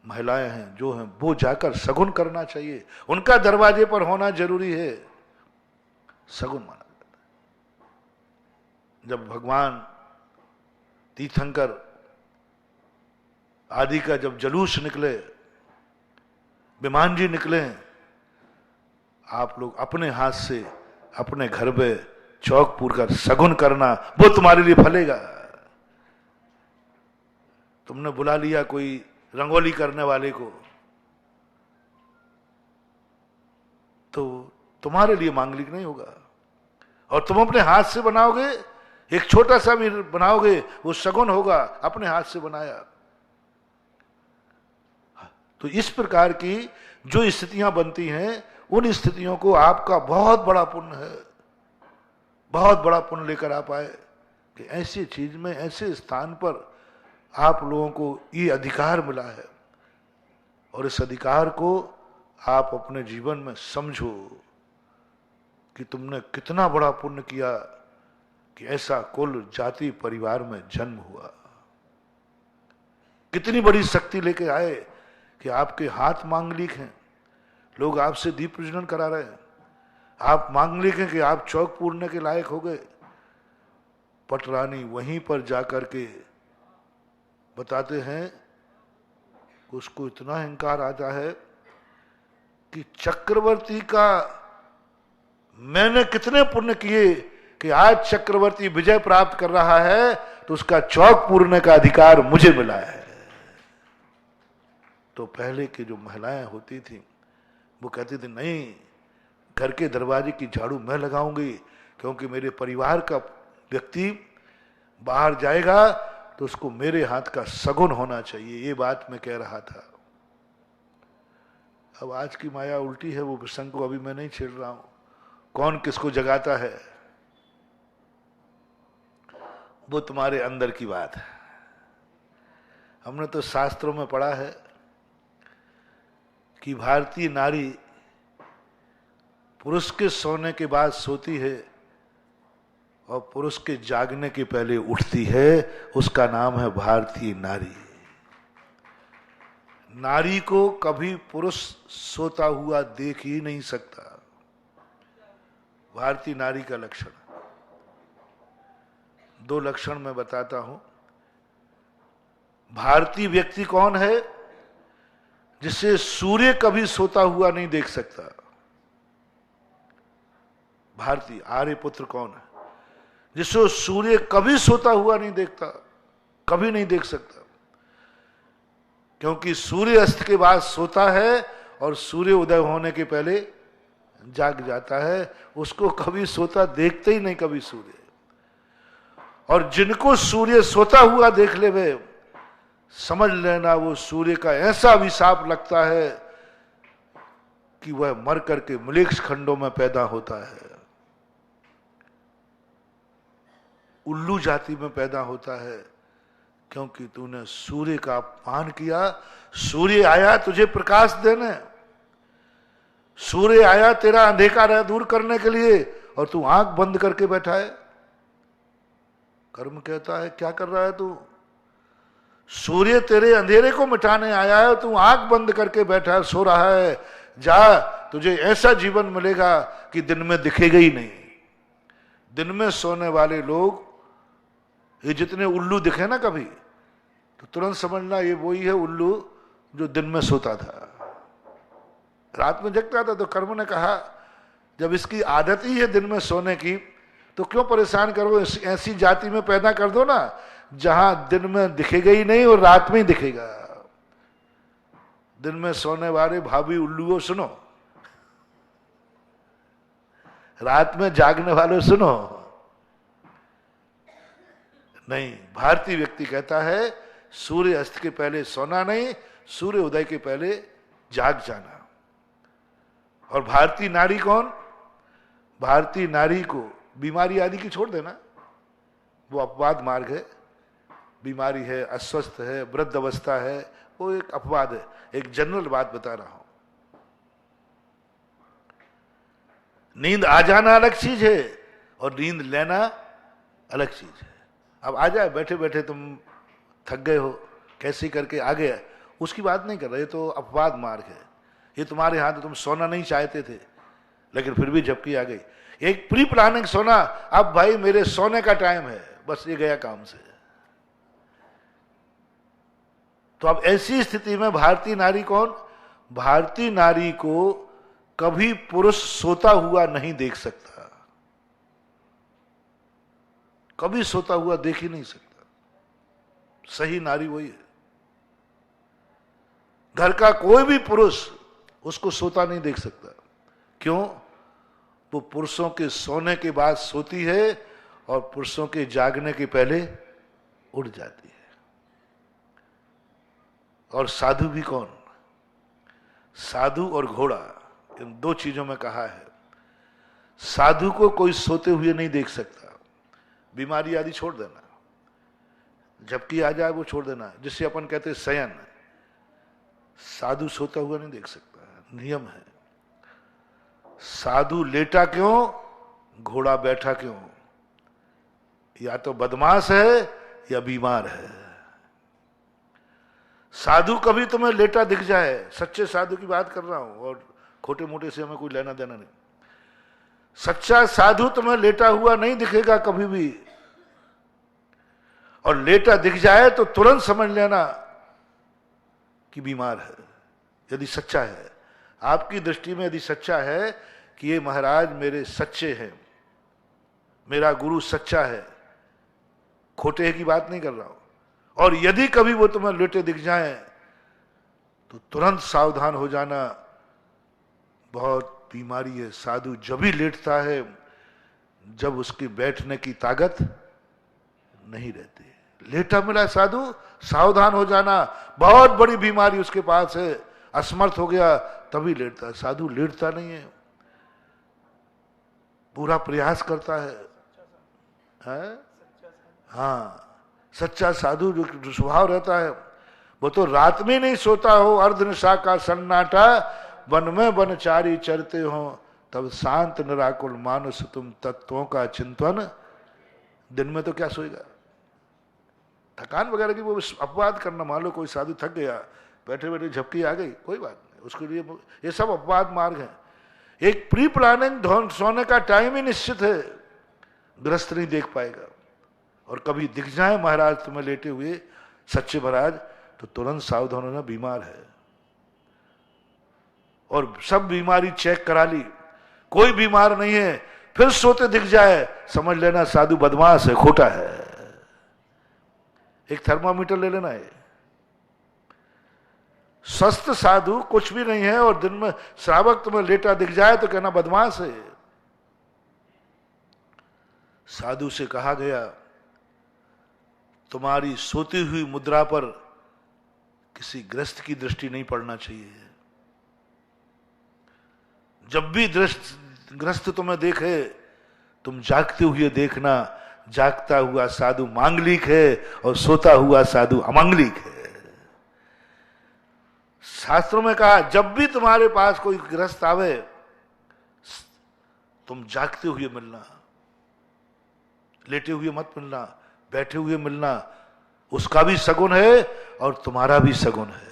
महिलाएं हैं, जो हैं, वो जाकर सगुन करना चाहिए। उनका दरवाजे पर होना जरूरी है, सगुन माना जाता है। जब भगवान तीर्थंकर आदि का जब जुलूस निकले, विमान जी निकले, आप लोग अपने हाथ से अपने घर में चौक पूर कर सगुन करना, वो तुम्हारे लिए फलेगा। तुमने बुला लिया कोई रंगोली करने वाले को, तो तुम्हारे लिए मांगलिक नहीं होगा। और तुम अपने हाथ से बनाओगे, एक छोटा सा भी बनाओगे, वो सगुन होगा, अपने हाथ से बनाया। तो इस प्रकार की जो स्थितियां बनती हैं, उन स्थितियों को आपका बहुत बड़ा पुण्य है, बहुत बड़ा पुण्य लेकर आप आए कि ऐसी चीज में, ऐसे स्थान पर आप लोगों को ये अधिकार मिला है। और इस अधिकार को आप अपने जीवन में समझो कि तुमने कितना बड़ा पुण्य किया कि ऐसा कुल जाति परिवार में जन्म हुआ। कितनी बड़ी शक्ति लेके आए कि आपके हाथ मांगलिक हैं, लोग आपसे दीप प्रज्वलन करा रहे हैं। आप मांगलिक हैं कि आप चौक पूरने के लायक हो गए। पटरानी वहीं पर जाकर के बताते हैं, उसको इतना अहंकार आता है कि चक्रवर्ती का मैंने कितने पुण्य किए कि आज चक्रवर्ती विजय प्राप्त कर रहा है, तो उसका चौक पूरने का अधिकार मुझे मिला है। तो पहले की जो महिलाएं होती थी, वो कहती थी, नहीं, घर के दरवाजे की झाड़ू मैं लगाऊंगी, क्योंकि मेरे परिवार का व्यक्ति बाहर जाएगा तो उसको मेरे हाथ का सगुन होना चाहिए। ये बात मैं कह रहा था। अब आज की माया उल्टी है, वो प्रसंग को अभी मैं नहीं छेड़ रहा हूं। कौन किसको जगाता है, वो तुम्हारे अंदर की बात है। हमने तो शास्त्रों में पढ़ा है कि भारतीय नारी पुरुष के सोने के बाद सोती है और पुरुष के जागने के पहले उठती है, उसका नाम है भारतीय नारी। नारी को कभी पुरुष सोता हुआ देख ही नहीं सकता। भारतीय नारी का लक्षण, दो लक्षण मैं बताता हूं। भारतीय व्यक्ति कौन है? जिसे सूर्य कभी सोता हुआ नहीं देख सकता। भारतीय आर्यपुत्र कौन है? जिसको सूर्य कभी सोता हुआ नहीं देखता, कभी नहीं देख सकता, क्योंकि सूर्य अस्त के बाद सोता है और सूर्य उदय होने के पहले जाग जाता है। उसको कभी सोता देखते ही नहीं, कभी सूर्य। और जिनको सूर्य सोता हुआ देख ले, वे समझ लेना वो सूर्य का ऐसा अभिशाप लगता है कि वह मर करके मलेच्छ खंडों में पैदा होता है, उल्लू जाति में पैदा होता है, क्योंकि तूने सूर्य का अपमान किया। सूर्य आया तुझे प्रकाश देने, सूर्य आया तेरा अंधकार दूर करने के लिए, और तू आंख बंद करके बैठा है। कर्म कहता है क्या कर रहा है तू? सूर्य तेरे अंधेरे को मिटाने आया है, तू आंख बंद करके बैठा है, सो रहा है। जा, तुझे ऐसा जीवन मिलेगा कि दिन में दिखेगा ही नहीं। दिन में सोने वाले लोग, ये जितने उल्लू दिखे ना कभी, तो तुरंत समझना ये वही है उल्लू जो दिन में सोता था, रात में जगता था। तो कर्म ने कहा, जब इसकी आदत ही है दिन में सोने की, तो क्यों परेशान करो? ऐसी जाति में पैदा कर दो ना जहां दिन में दिखेगा ही नहीं और रात में ही दिखेगा। दिन में सोने वाले भाभी उल्लुओं सुनो, रात में जागने वालों सुनो। नहीं, भारतीय व्यक्ति कहता है सूर्य अस्त के पहले सोना नहीं, सूर्य उदय के पहले जाग जाना। और भारतीय नारी कौन? भारतीय नारी को बीमारी आदि की छोड़ देना, वो अपवाद मार्ग है। बीमारी है, अस्वस्थ है, वृद्ध अवस्था है, वो एक अपवाद है। एक जनरल बात बता रहा हूं। नींद आ जाना अलग चीज है और नींद लेना अलग चीज है। अब आ जाए, बैठे बैठे तुम थक गए हो, कैसे करके आ गया, उसकी बात नहीं कर रहे, तो अपवाद मार्ग है। ये तुम्हारे हाथ में, तुम सोना नहीं चाहते थे लेकिन फिर भी झपकी आ गई। एक प्री प्लानिंग सोना, अब भाई मेरे सोने का टाइम है, बस ये गया काम से। तो अब ऐसी स्थिति में भारतीय नारी कौन? भारतीय नारी को कभी पुरुष सोता हुआ नहीं देख सकता, कभी सोता हुआ देख ही नहीं सकता। सही नारी वही है। घर का कोई भी पुरुष उसको सोता नहीं देख सकता। क्यों? वो पुरुषों के सोने के बाद सोती है और पुरुषों के जागने के पहले उठ जाती है। और साधु भी कौन? साधु और घोड़ा, इन दो चीजों में कहा है। साधु को कोई सोते हुए नहीं देख सकता, बीमारी आदि छोड़ देना, झपकी आ जाए वो छोड़ देना, जिसे अपन कहते हैं शयन। साधु सोता हुआ नहीं देख सकता, नियम है। साधु लेटा क्यों, घोड़ा बैठा क्यों? या तो बदमाश है या बीमार है। साधु कभी तुम्हें लेटा दिख जाए, सच्चे साधु की बात कर रहा हूं, और खोटे मोटे से हमें कोई लेना देना नहीं। सच्चा साधु तुम्हें लेटा हुआ नहीं दिखेगा कभी भी, और लेटा दिख जाए तो तुरंत समझ लेना कि बीमार है। यदि सच्चा है, आपकी दृष्टि में यदि सच्चा है कि ये महाराज मेरे सच्चे हैं, मेरा गुरु सच्चा है, खोटे की बात नहीं कर रहा हूं, और यदि कभी वो तुम्हें लेटे दिख जाए तो तुरंत सावधान हो जाना, बहुत बीमारी है। साधु जब भी लेटता है जब उसके बैठने की ताकत नहीं रहती। लेटा मिला साधु, सावधान हो जाना, बहुत बड़ी बीमारी उसके पास है, असमर्थ हो गया तभी लेटता है। साधु लेटता नहीं है, पूरा प्रयास करता है? हाँ, सच्चा साधु जो स्वभाव रहता है वो तो रात में नहीं सोता हो, अर्धनिशा का सन्नाटा, वन में वनचारी चरते हो, तब शांत निराकुल मानस तुम तत्वों का चिंतन। दिन में तो क्या सोएगा? थकान वगैरह की वो अपवाद करना। मान लो कोई साधु थक गया, बैठे बैठे झपकी आ गई, कोई बात नहीं, उसके लिए ये सब अपवाद मार्ग है। एक प्री प्लानिंग सोने का टाइम ही निश्चित है, ग्रस्त नहीं देख पाएगा। और कभी दिख जाए महाराज तुम्हें लेटे हुए सच्चे महाराज, तो तुरंत सावधान होना, बीमार है। और सब बीमारी चेक करा ली, कोई बीमार नहीं है, फिर सोते दिख जाए, समझ लेना साधु बदमाश है, खोटा है। एक थर्मामीटर ले लेना है। स्वस्थ साधु कुछ भी नहीं है और दिन में श्रावक तुम्हें लेटा दिख जाए तो कहना बदमाश है। साधु से कहा गया तुम्हारी सोती हुई मुद्रा पर किसी ग्रस्त की दृष्टि नहीं पड़ना चाहिए। जब भी ग्रस्त तुम्हें देखे तुम जागते हुए देखना, जागता हुआ साधु मांगलिक है और सोता हुआ साधु अमांगलिक है। शास्त्रों में कहा जब भी तुम्हारे पास कोई ग्रस्त आवे तुम जागते हुए मिलना, लेटे हुए मत मिलना, बैठे हुए मिलना। उसका भी सगुन है और तुम्हारा भी सगुन है।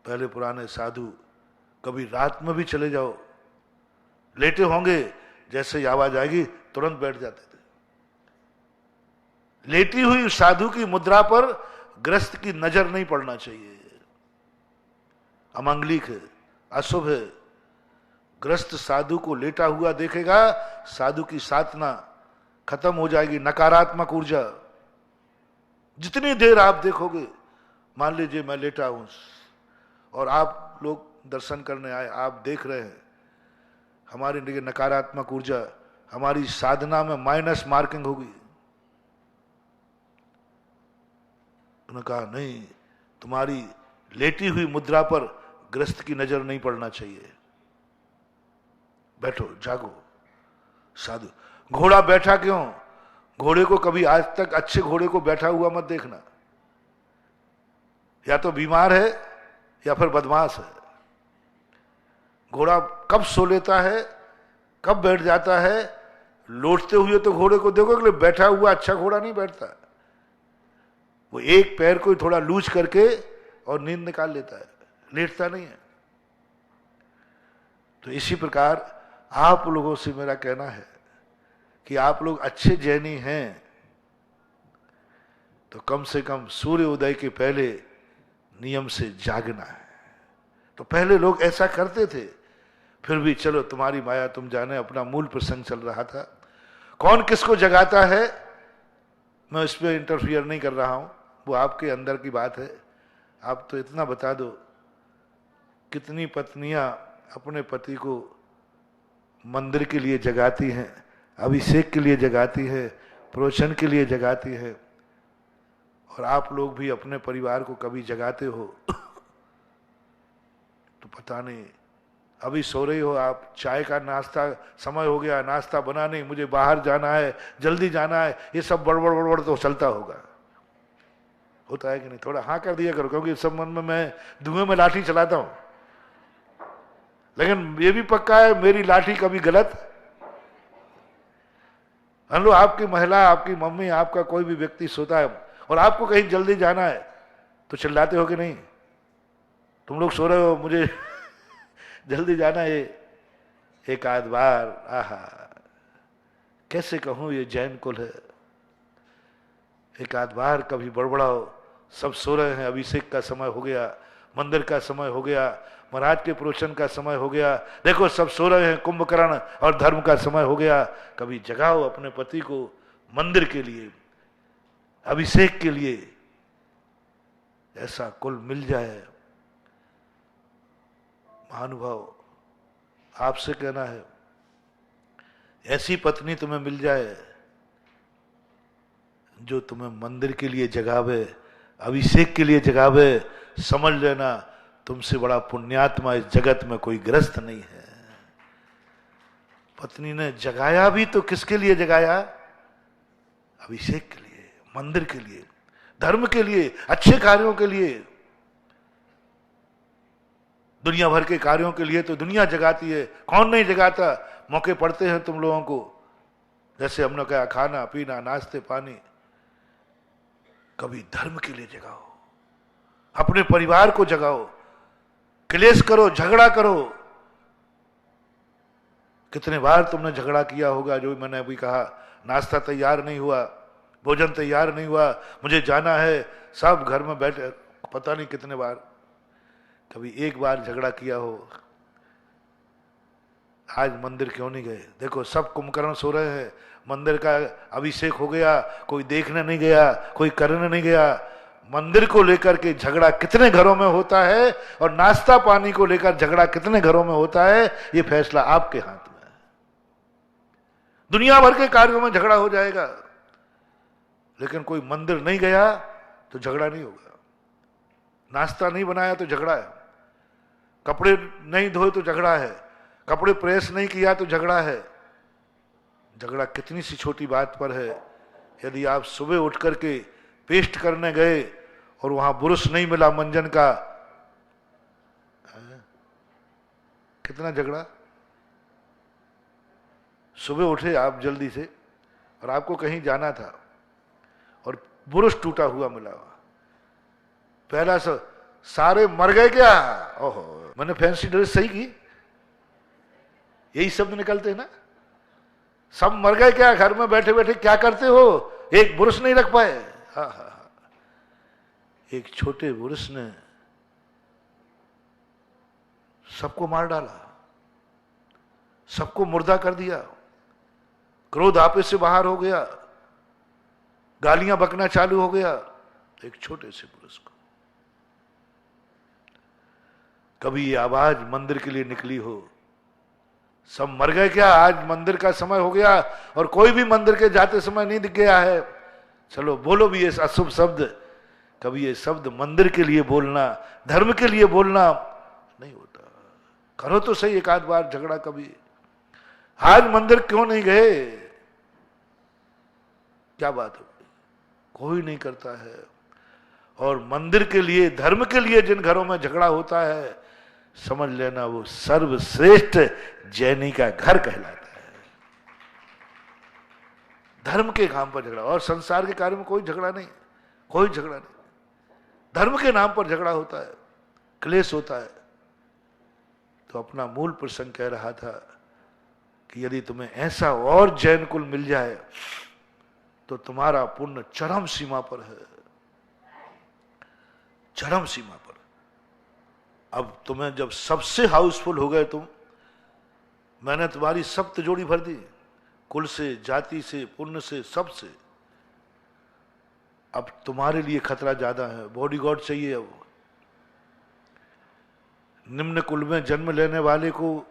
पहले पुराने साधु कभी रात में भी चले जाओ, लेटे होंगे, जैसे ही आवाज आएगी तुरंत बैठ जाते थे। लेटी हुई साधु की मुद्रा पर ग्रस्त की नजर नहीं पड़ना चाहिए, अमांगलिक है, अशुभ है। ग्रस्त साधु को लेटा हुआ देखेगा, साधु की साधना खत्म हो जाएगी, नकारात्मक ऊर्जा। जितनी देर आप देखोगे, मान लीजिए मैं लेटा हूं और आप लोग दर्शन करने आए, आप देख रहे हैं, हमारी नकारात्मक ऊर्जा, हमारी साधना में माइनस मार्किंग होगी। उन्होंने कहा नहीं, तुम्हारी लेटी हुई मुद्रा पर गृहस्थ की नजर नहीं पड़ना चाहिए, बैठो जागो। साधु, घोड़ा बैठा क्यों? घोड़े को कभी आज तक अच्छे घोड़े को बैठा हुआ मत देखना, या तो बीमार है या फिर बदमाश है। घोड़ा कब सो लेता है, कब बैठ जाता है, लौटते हुए तो घोड़े को देखो, बैठा हुआ अच्छा घोड़ा नहीं बैठता। वो एक पैर को थोड़ा लूज करके और नींद निकाल लेता है, लेटता नहीं है। तो इसी प्रकार आप लोगों से मेरा कहना है कि आप लोग अच्छे जैनी हैं तो कम से कम सूर्य उदय के पहले नियम से जागना है। तो पहले लोग ऐसा करते थे, फिर भी चलो तुम्हारी माया तुम जाने, अपना मूल प्रसंग चल रहा था। कौन किसको जगाता है मैं इस पर इंटरफियर नहीं कर रहा हूं, वो आपके अंदर की बात है। आप तो इतना बता दो, कितनी पत्नियां अपने पति को मंदिर के लिए जगाती हैं, अभिषेक के लिए जगाती है, प्रवचन के लिए जगाती है, और आप लोग भी अपने परिवार को कभी जगाते हो तो पता नहीं। अभी सो रही हो आप, चाय का नाश्ता समय हो गया, नाश्ता बना नहीं, मुझे बाहर जाना है, जल्दी जाना है, ये सब बड़बड़ बड़बड़ तो चलता होगा, होता है कि नहीं? थोड़ा हाँ कर दिया करो, क्योंकि इस संबंध में मैं धुएं में लाठी चलाता हूं, लेकिन ये भी पक्का है मेरी लाठी कभी गलत। मान लो आपकी महिला, आपकी मम्मी, आपका कोई भी व्यक्ति सोता है और आपको कहीं जल्दी जाना है तो चिल्लाते हो कि नहीं? तुम लोग सो रहे हो, मुझे जल्दी जाना है। एक आध बार, आहा कैसे कहूं ये जैन कुल है, एक आध बार कभी बड़बड़ाओ। सब सो रहे हैं, अभिषेक का समय हो गया, मंदिर का समय हो गया, महाराज के प्रवचन का समय हो गया, देखो सब सो रहे हैं, कुंभकर्ण और धर्म का समय हो गया। कभी जगाओ अपने पति को मंदिर के लिए, अभिषेक के लिए, ऐसा कुल मिल जाए। महानुभाव, आपसे कहना है, ऐसी पत्नी तुम्हें मिल जाए जो तुम्हें मंदिर के लिए जगावे, अभिषेक के लिए जगावे, समझ लेना तुमसे बड़ा पुण्यात्मा इस जगत में कोई गृहस्थ नहीं है। पत्नी ने जगाया भी तो किसके लिए जगाया? अभिषेक के लिए, मंदिर के लिए, धर्म के लिए, अच्छे कार्यों के लिए। दुनिया भर के कार्यों के लिए तो दुनिया जगाती है, कौन नहीं जगाता? मौके पड़ते हैं तुम लोगों को, जैसे हमने कहा खाना पीना नाश्ते पानी। कभी धर्म के लिए जगाओ, अपने परिवार को जगाओ, क्लेश करो, झगड़ा करो। कितने बार तुमने झगड़ा किया होगा, जो मैंने अभी कहा, नाश्ता तैयार नहीं हुआ, भोजन तैयार नहीं हुआ, मुझे जाना है, सब घर में बैठे, पता नहीं कितने बार। कभी एक बार झगड़ा किया हो, आज मंदिर क्यों नहीं गए? देखो सब कुंभकर्ण सो रहे हैं, मंदिर का अभिषेक हो गया, कोई देखने नहीं गया, कोई करने नहीं गया। मंदिर को लेकर के झगड़ा कितने घरों में होता है, और नाश्ता पानी को लेकर झगड़ा कितने घरों में होता है, ये फैसला आपके हाथ में है। दुनिया भर के कार्यों में झगड़ा हो जाएगा, लेकिन कोई मंदिर नहीं गया तो झगड़ा नहीं होगा, नाश्ता नहीं बनाया तो झगड़ा है, कपड़े नहीं धोए तो झगड़ा है, कपड़े प्रेस नहीं किया तो झगड़ा है। झगड़ा कितनी सी छोटी बात पर है। यदि आप सुबह उठ करके पेस्ट करने गए और वहां बुरुश नहीं मिला मंजन का, कितना झगड़ा। सुबह उठे आप जल्दी से और आपको कहीं जाना था और बुरुश टूटा हुआ मिला, पहला सारे मर गए क्या? ओहो, मैंने फैंसी ड्रेस सही की, यही शब्द निकलते हैं ना, सब मर गए क्या? घर में बैठे बैठे क्या करते हो? एक बुरुश नहीं रख पाए। हाँ हाँ हाँ, एक छोटे बुरुश ने सबको मार डाला, सबको मुर्दा कर दिया, क्रोध आपे से बाहर हो गया, गालियां बकना चालू हो गया एक छोटे से बुरुश को। कभी ये आवाज मंदिर के लिए निकली हो, सब मर गए क्या? आज मंदिर का समय हो गया और कोई भी मंदिर के जाते समय नहीं दिख गया है, चलो बोलो भी ये अशुभ शब्द, कभी ये शब्द मंदिर के लिए बोलना, धर्म के लिए बोलना नहीं होता। करो तो सही एक आध बार झगड़ा कभी। आज मंदिर क्यों नहीं गए, क्या बात है, कोई नहीं करता है। और मंदिर के लिए, धर्म के लिए जिन घरों में झगड़ा होता है, समझ लेना वो सर्वश्रेष्ठ जैनी का घर कहलाता है। धर्म के काम पर झगड़ा, और संसार के कार्य में कोई झगड़ा नहीं, कोई झगड़ा नहीं। धर्म के नाम पर झगड़ा होता है, क्लेश होता है। तो अपना मूल प्रसंग कह रहा था कि यदि तुम्हें ऐसा और जैन कुल मिल जाए तो तुम्हारा पुण्य चरम सीमा पर है, चरम सीमा पर। अब तुम्हें जब सबसे हाउसफुल हो गए तुम, मैंने तुम्हारी सब तिजोरी भर दी, कुल से, जाति से, पुण्य से, सब से। अब तुम्हारे लिए खतरा ज्यादा है, बॉडीगार्ड चाहिए। अब निम्न कुल में जन्म लेने वाले को,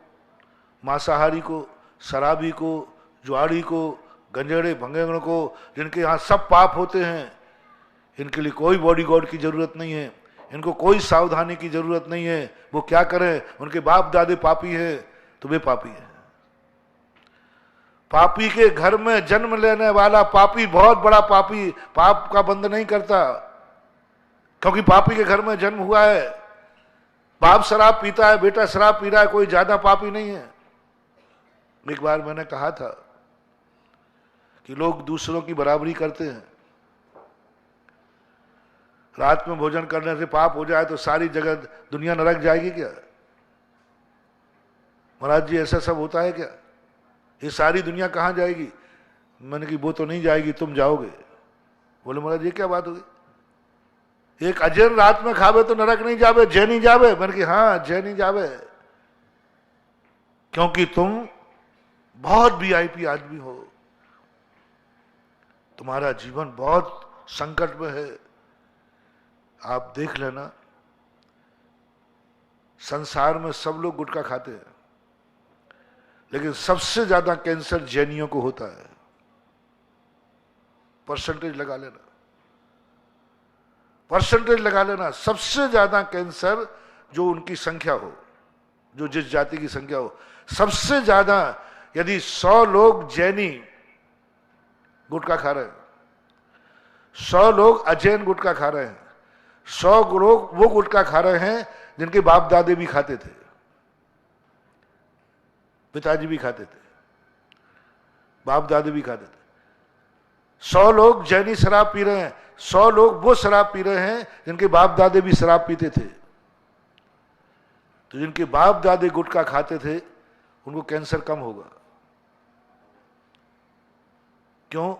मांसाहारी को, शराबी को, जुआड़ी को, गंजेड़े भंगेड़ को, जिनके यहाँ सब पाप होते हैं, इनके लिए कोई बॉडीगार्ड की जरूरत नहीं है, इनको कोई सावधानी की जरूरत नहीं है। वो क्या करें, उनके बाप दादे पापी हैं तो वे पापी हैं। पापी के घर में जन्म लेने वाला पापी बहुत बड़ा पापी पाप का बंद नहीं करता, क्योंकि पापी के घर में जन्म हुआ है। बाप शराब पीता है, बेटा शराब पी रहा है, कोई ज्यादा पापी नहीं है। एक बार मैंने कहा था कि लोग दूसरों की बराबरी करते हैं। रात में भोजन करने से पाप हो जाए तो सारी जगह दुनिया नरक जाएगी क्या? महाराज जी ऐसा सब होता है क्या? ये सारी दुनिया कहां जाएगी? मैंने कि वो तो नहीं जाएगी, तुम जाओगे। बोले महाराज ये क्या बात होगी, एक अजैन रात में खावे तो नरक नहीं जावे, जैनी जावे। मैंने कि हाँ जैनी जावे, क्योंकि तुम बहुत वीआईपी आदमी हो, तुम्हारा जीवन बहुत संकट में है। आप देख लेना, संसार में सब लोग गुटखा खाते हैं, लेकिन सबसे ज्यादा कैंसर जैनियों को होता है। परसेंटेज लगा लेना, परसेंटेज लगा लेना, सबसे ज्यादा कैंसर जो उनकी संख्या हो, जो जिस जाति की संख्या हो, सबसे ज्यादा यदि 100 लोग जैनी गुटखा खा रहे हैं, 100 लोग अजैन गुटखा खा रहे हैं, 100 लोग वो गुटखा खा रहे हैं जिनके बाप दादे भी खाते थे, पिताजी भी खाते थे, बाप दादे भी खाते थे। 100 लोग जैनी शराब पी रहे हैं, 100 लोग वो शराब पी रहे हैं जिनके बाप दादे भी शराब पीते थे। तो जिनके बाप दादे गुटखा खाते थे उनको कैंसर कम होगा। क्यों?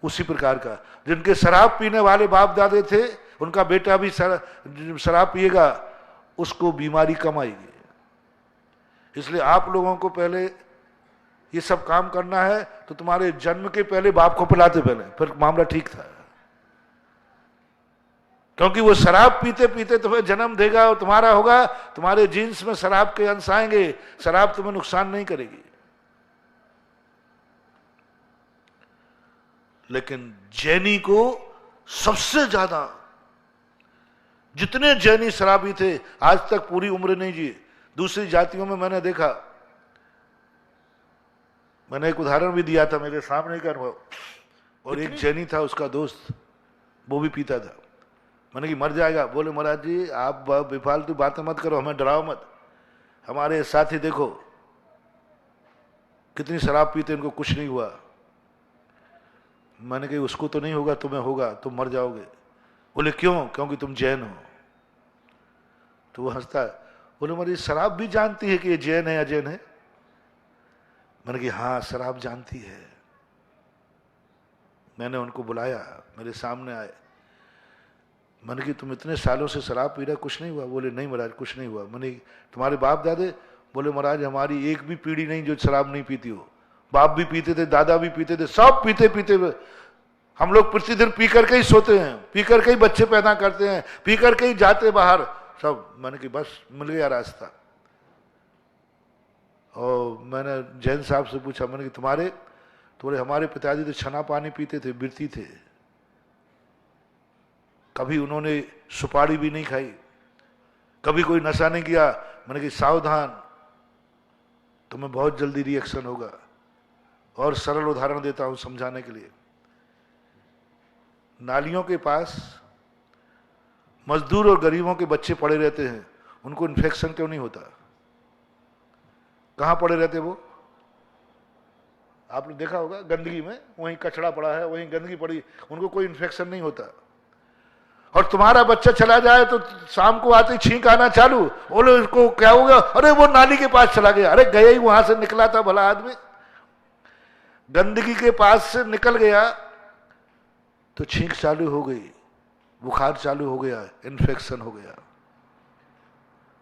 उसी प्रकार का जिनके शराब पीने वाले बाप दादे थे, उनका बेटा भी शराब पिएगा, उसको बीमारी कम आएगी। इसलिए आप लोगों को पहले ये सब काम करना है तो तुम्हारे जन्म के पहले बाप को पिलाते पहले, फिर मामला ठीक था। क्योंकि वो शराब पीते पीते तुम्हें जन्म देगा और तुम्हारा होगा, तुम्हारे जीन्स में शराब के अंश आएंगे, शराब तुम्हें नुकसान नहीं करेगी। लेकिन जैनी को सबसे ज्यादा, जितने जैनी शराबी थे आज तक पूरी उम्र नहीं जिए। दूसरी जातियों में मैंने देखा, मैंने एक उदाहरण भी दिया था मेरे सामने का अनुभव। और एक जैनी था, उसका दोस्त, वो भी पीता था। मैंने कि मर जाएगा। बोले महाराज जी आप बेफालतू बातें मत करो, हमें डराओ मत। हमारे साथी देखो कितनी शराब पीते, इनको कुछ नहीं हुआ। मैंने कहा उसको तो नहीं होगा, तुम्हें होगा, तुम मर जाओगे। बोले क्यों? क्योंकि तुम जैन हो। तो वो हंसता है, बोले मेरी शराब भी जानती है कि ये जैन है अजैन है? मैंने कहा हाँ शराब जानती है। मैंने उनको बुलाया, मेरे सामने आए। मैंने कहा तुम इतने सालों से शराब पी रहे, कुछ नहीं हुआ? बोले नहीं महाराज कुछ नहीं हुआ। मैंने तुम्हारे बाप दादे? बोले महाराज हमारी एक भी पीढ़ी नहीं जो शराब नहीं पीती हो। बाप भी पीते थे, दादा भी पीते थे, सब पीते पीते हम लोग प्रतिदिन पी करके ही सोते हैं, पी करके ही बच्चे पैदा करते हैं, पी करके ही जाते बाहर सब। मैंने कि बस मिल गया रास्ता। और मैंने जैन साहब से पूछा, मैंने कि तुम्हारे? तो बोले हमारे पिताजी तो छना पानी पीते थे, बिरती थे। कभी उन्होंने सुपारी भी नहीं खाई, कभी कोई नशा नहीं किया। मैंने कहा सावधान, तुम्हें बहुत जल्दी रिएक्शन होगा। और सरल उदाहरण देता हूं समझाने के लिए। नालियों के पास मजदूर और गरीबों के बच्चे पड़े रहते हैं, उनको इन्फेक्शन क्यों नहीं होता? कहां पड़े रहते वो? आपने देखा होगा, गंदगी में, वहीं कचड़ा पड़ा है, वहीं गंदगी पड़ी, उनको कोई इन्फेक्शन नहीं होता। और तुम्हारा बच्चा चला जाए तो शाम को आते ही छींक आना चालू, बोलो इसको क्या होगा? अरे वो नाली के पास चला गया। अरे गया ही वहां से निकला था भला आदमी, गंदगी के पास से निकल गया तो छींक चालू हो गई, बुखार चालू हो गया, इन्फेक्शन हो गया।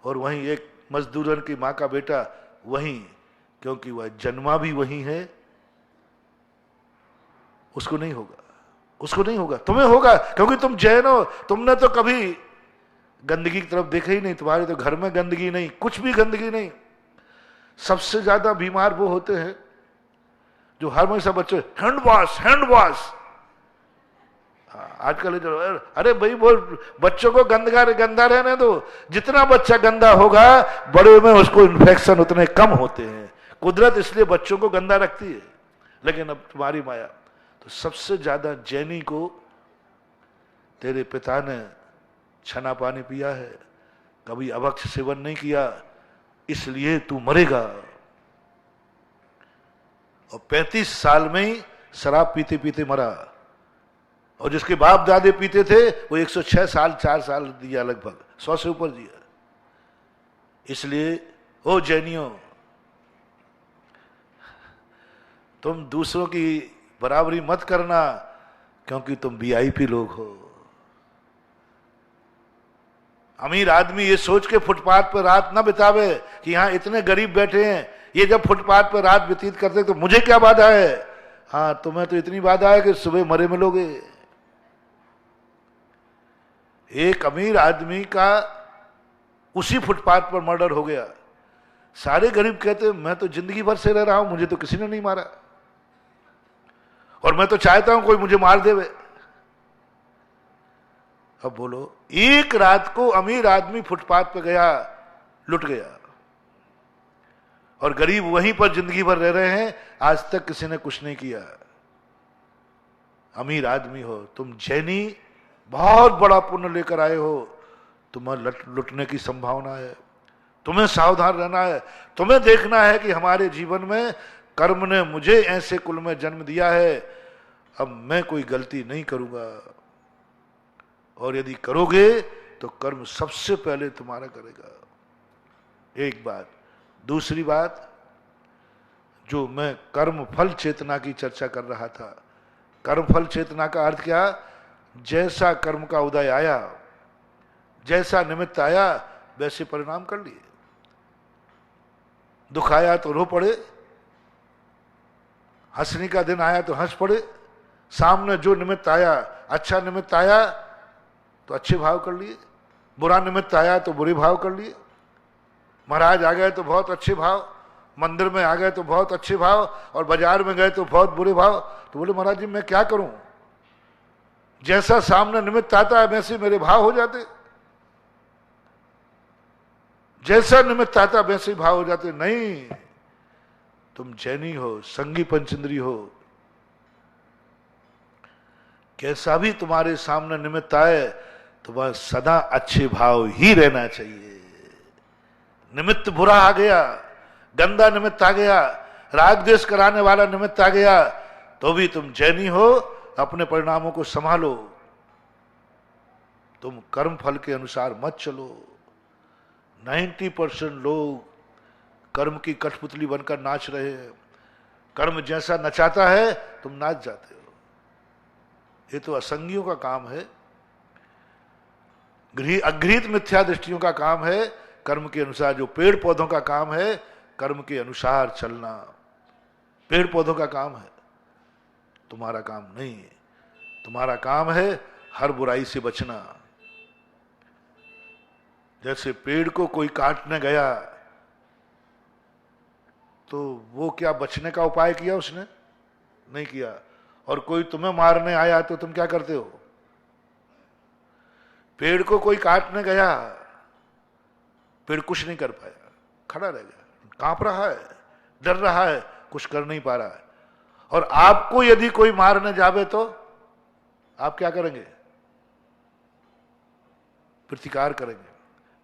और वहीं एक मजदूरन की मां का बेटा वहीं, क्योंकि वह जन्मा भी वहीं है, उसको नहीं होगा, उसको नहीं होगा, तुम्हें होगा, क्योंकि तुम जैन हो। तुमने तो कभी गंदगी की तरफ देखा ही नहीं, तुम्हारे तो घर में गंदगी नहीं, कुछ भी गंदगी नहीं। सबसे ज्यादा बीमार वो होते हैं जो हर हमेशा बच्चे हैंड वॉश हैंड वॉश। आजकल अरे भाई वो बच्चों को गंदा रहने दो, जितना बच्चा गंदा होगा बड़े में उसको इन्फेक्शन उतने कम होते हैं। कुदरत इसलिए बच्चों को गंदा रखती है। लेकिन अब तुम्हारी माया, तो सबसे ज्यादा जैनी को तेरे पिता ने छना पानी पिया है, कभी अभक्ष सेवन नहीं किया, इसलिए तू मरेगा। और 35 साल में ही शराब पीते पीते मरा। और जिसके बाप दादे पीते थे वो 106 साल 4 साल दिया, लगभग 100 से ऊपर दिया। इसलिए ओ जैनियों, तुम दूसरों की बराबरी मत करना, क्योंकि तुम वीआईपी लोग हो। अमीर आदमी ये सोच के फुटपाथ पर रात ना बितावे कि यहां इतने गरीब बैठे हैं, ये जब फुटपाथ पर रात व्यतीत करते तो मुझे क्या बाधा है? हाँ, तुम्हें तो इतनी बाधा है कि सुबह मरे मिलोगे। एक अमीर आदमी का उसी फुटपाथ पर मर्डर हो गया। सारे गरीब कहते मैं तो जिंदगी भर से रह रहा हूं, मुझे तो किसी ने नहीं मारा, और मैं तो चाहता हूं कोई मुझे मार देवे। अब बोलो, एक रात को अमीर आदमी फुटपाथ पे गया, लुट गया, और गरीब वहीं पर जिंदगी भर रह रहे हैं, आज तक किसी ने कुछ नहीं किया। अमीर आदमी हो तुम, जैनी, बहुत बड़ा पुण्य लेकर आए हो, तुम्हें लुटने की संभावना है। तुम्हें सावधान रहना है। तुम्हें देखना है कि हमारे जीवन में कर्म ने मुझे ऐसे कुल में जन्म दिया है, अब मैं कोई गलती नहीं करूंगा। और यदि करोगे तो कर्म सबसे पहले तुम्हारा करेगा। एक बात। दूसरी बात, जो मैं कर्म फल चेतना की चर्चा कर रहा था, कर्म फल चेतना का अर्थ क्या? जैसा कर्म का उदय आया, जैसा निमित्त आया, वैसे परिणाम कर लिए। दुख आया तो रो पड़े, हंसने का दिन आया तो हंस पड़े, सामने जो निमित्त आया, अच्छा निमित्त आया तो अच्छे भाव कर लिए, बुरा निमित्त आया तो बुरे भाव कर लिए। महाराज आ गए तो बहुत अच्छे भाव, मंदिर में आ गए तो बहुत अच्छे भाव, और बाजार में गए तो बहुत बुरे भाव। तो बोले महाराज जी मैं क्या करूं, जैसा सामने निमित्त आता है वैसे मेरे भाव हो जाते, जैसा निमित्त आता वैसे भाव हो जाते। नहीं, तुम जैनी हो, संगी पंचेंद्री हो, कैसा भी तुम्हारे सामने निमित्त आए तो वह सदा अच्छे भाव ही रहना चाहिए। निमित्त बुरा आ गया, गंदा निमित्त आ गया, राग द्वेष कराने वाला निमित्त आ गया, तो भी तुम जैनी हो, अपने परिणामों को संभालो। तुम कर्म फल के अनुसार मत चलो। 90% लोग कर्म की कठपुतली बनकर नाच रहे हैं। कर्म जैसा नचाता है तुम नाच जाते हो। ये तो असंगियों का काम है, अघृत मिथ्या दृष्टियों का काम है। कर्म के अनुसार, जो पेड़ पौधों का काम है कर्म के अनुसार चलना, पेड़ पौधों का काम है, तुम्हारा काम नहीं है। तुम्हारा काम है हर बुराई से बचना। जैसे पेड़ को कोई काटने गया तो वो क्या बचने का उपाय किया उसने? नहीं किया। और कोई तुम्हें मारने आया तो तुम क्या करते हो? पेड़ को कोई काटने गया, पेड़ कुछ नहीं कर पाया, खड़ा रह गया, कांप रहा है, डर रहा है, कुछ कर नहीं पा रहा है। और आपको यदि कोई मारने जावे तो आप क्या करेंगे? प्रतिकार करेंगे,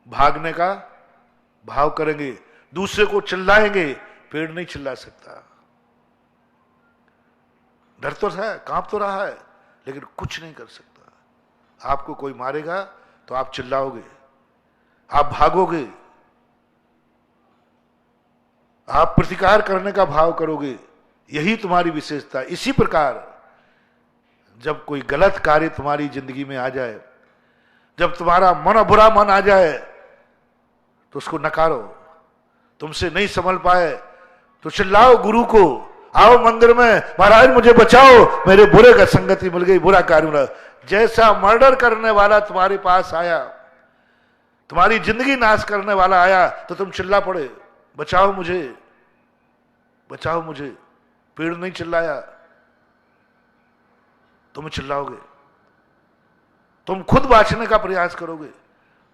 भागने का भाव करेंगे, दूसरे को चिल्लाएंगे। पेड़ नहीं चिल्ला सकता, डर तो है, कांप तो रहा है, लेकिन कुछ नहीं कर सकता। आपको कोई मारेगा तो आप चिल्लाओगे, आप भागोगे, आप प्रतिकार करने का भाव करोगे। यही तुम्हारी विशेषता। इसी प्रकार जब कोई गलत कार्य तुम्हारी जिंदगी में आ जाए, जब तुम्हारा मन बुरा मन आ जाए, तो उसको नकारो। तुमसे नहीं संभल पाए तो चिल्लाओ गुरु को, आओ मंदिर में, महाराज मुझे बचाओ, मेरे बुरे का संगति मिल गई, बुरा कार्य मिला। जैसा मर्डर करने वाला तुम्हारे पास आया, तुम्हारी जिंदगी नाश करने वाला आया, तो तुम चिल्ला पड़े, बचाओ मुझे, बचाओ मुझे। पेड़ नहीं चिल्लाया, तुम चिल्लाओगे, तुम खुद बांचने का प्रयास करोगे।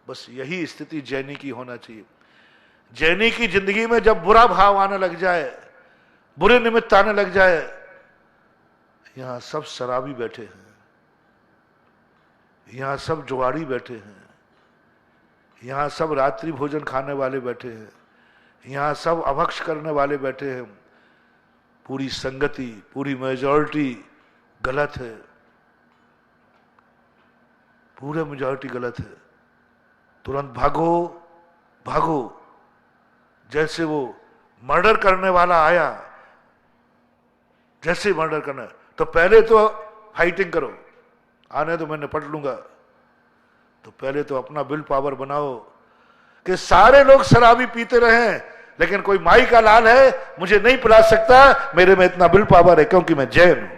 बस यही स्थिति जैनी की होना चाहिए। जैनी की जिंदगी में जब बुरा भाव आने लग जाए, बुरे निमित्त आने लग जाए, यहां सब शराबी बैठे हैं, यहां सब जुआड़ी बैठे हैं, यहां सब रात्रि भोजन खाने वाले बैठे हैं, यहां सब अभक्ष करने वाले बैठे हैं। पूरी संगति, पूरी मेजॉरिटी गलत है, पूरा मेजॉरिटी गलत है। तुरंत भागो, भागो। जैसे वो मर्डर करने वाला आया, जैसे मर्डर करना, तो पहले तो फाइटिंग करो, आने तो मैं निपट लूंगा। तो पहले तो अपना विल पावर बनाओ कि सारे लोग शराबी पीते रहें, लेकिन कोई माई का लाल है, मुझे नहीं पिला सकता, मेरे में इतना विल पावर है क्योंकि मैं जैन हूं।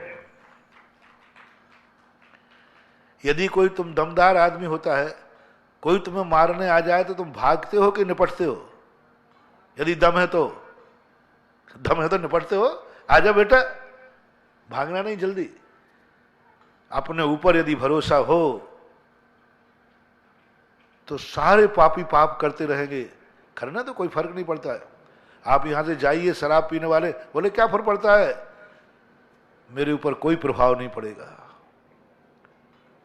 यदि कोई तुम दमदार आदमी होता है, कोई तुम्हें मारने आ जाए, तो तुम भागते हो कि निपटते हो? यदि दम है तो निपटते हो। आजा बेटा, भागना नहीं, जल्दी। अपने ऊपर यदि भरोसा हो तो सारे पापी पाप करते रहेंगे, करना तो कोई फर्क नहीं पड़ता है। आप यहां से जाइए, शराब पीने वाले बोले क्या फर्क पड़ता है, मेरे ऊपर कोई प्रभाव नहीं पड़ेगा।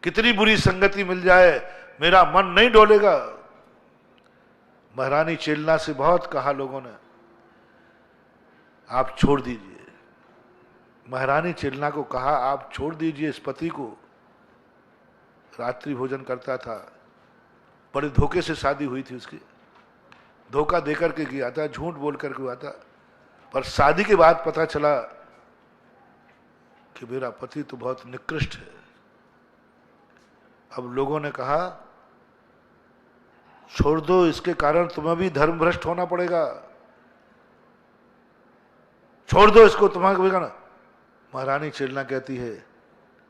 कितनी बुरी संगति मिल जाए, मेरा मन नहीं डोलेगा। महारानी चेलना से बहुत कहा लोगों ने, आप छोड़ दीजिए। महारानी चेलना को कहा आप छोड़ दीजिए इस पति को, रात्रि भोजन करता था, बड़े धोखे से शादी हुई थी उसकी, धोखा देकर के किया था, झूठ बोल करके हुआ था। पर शादी के बाद पता चला कि मेरा पति तो बहुत निकृष्ट है। अब लोगों ने कहा छोड़ दो, इसके कारण तुम्हें भी धर्म भ्रष्ट होना पड़ेगा, छोड़ दो इसको, तुम्हारा भी कहना। महारानी चेलना कहती है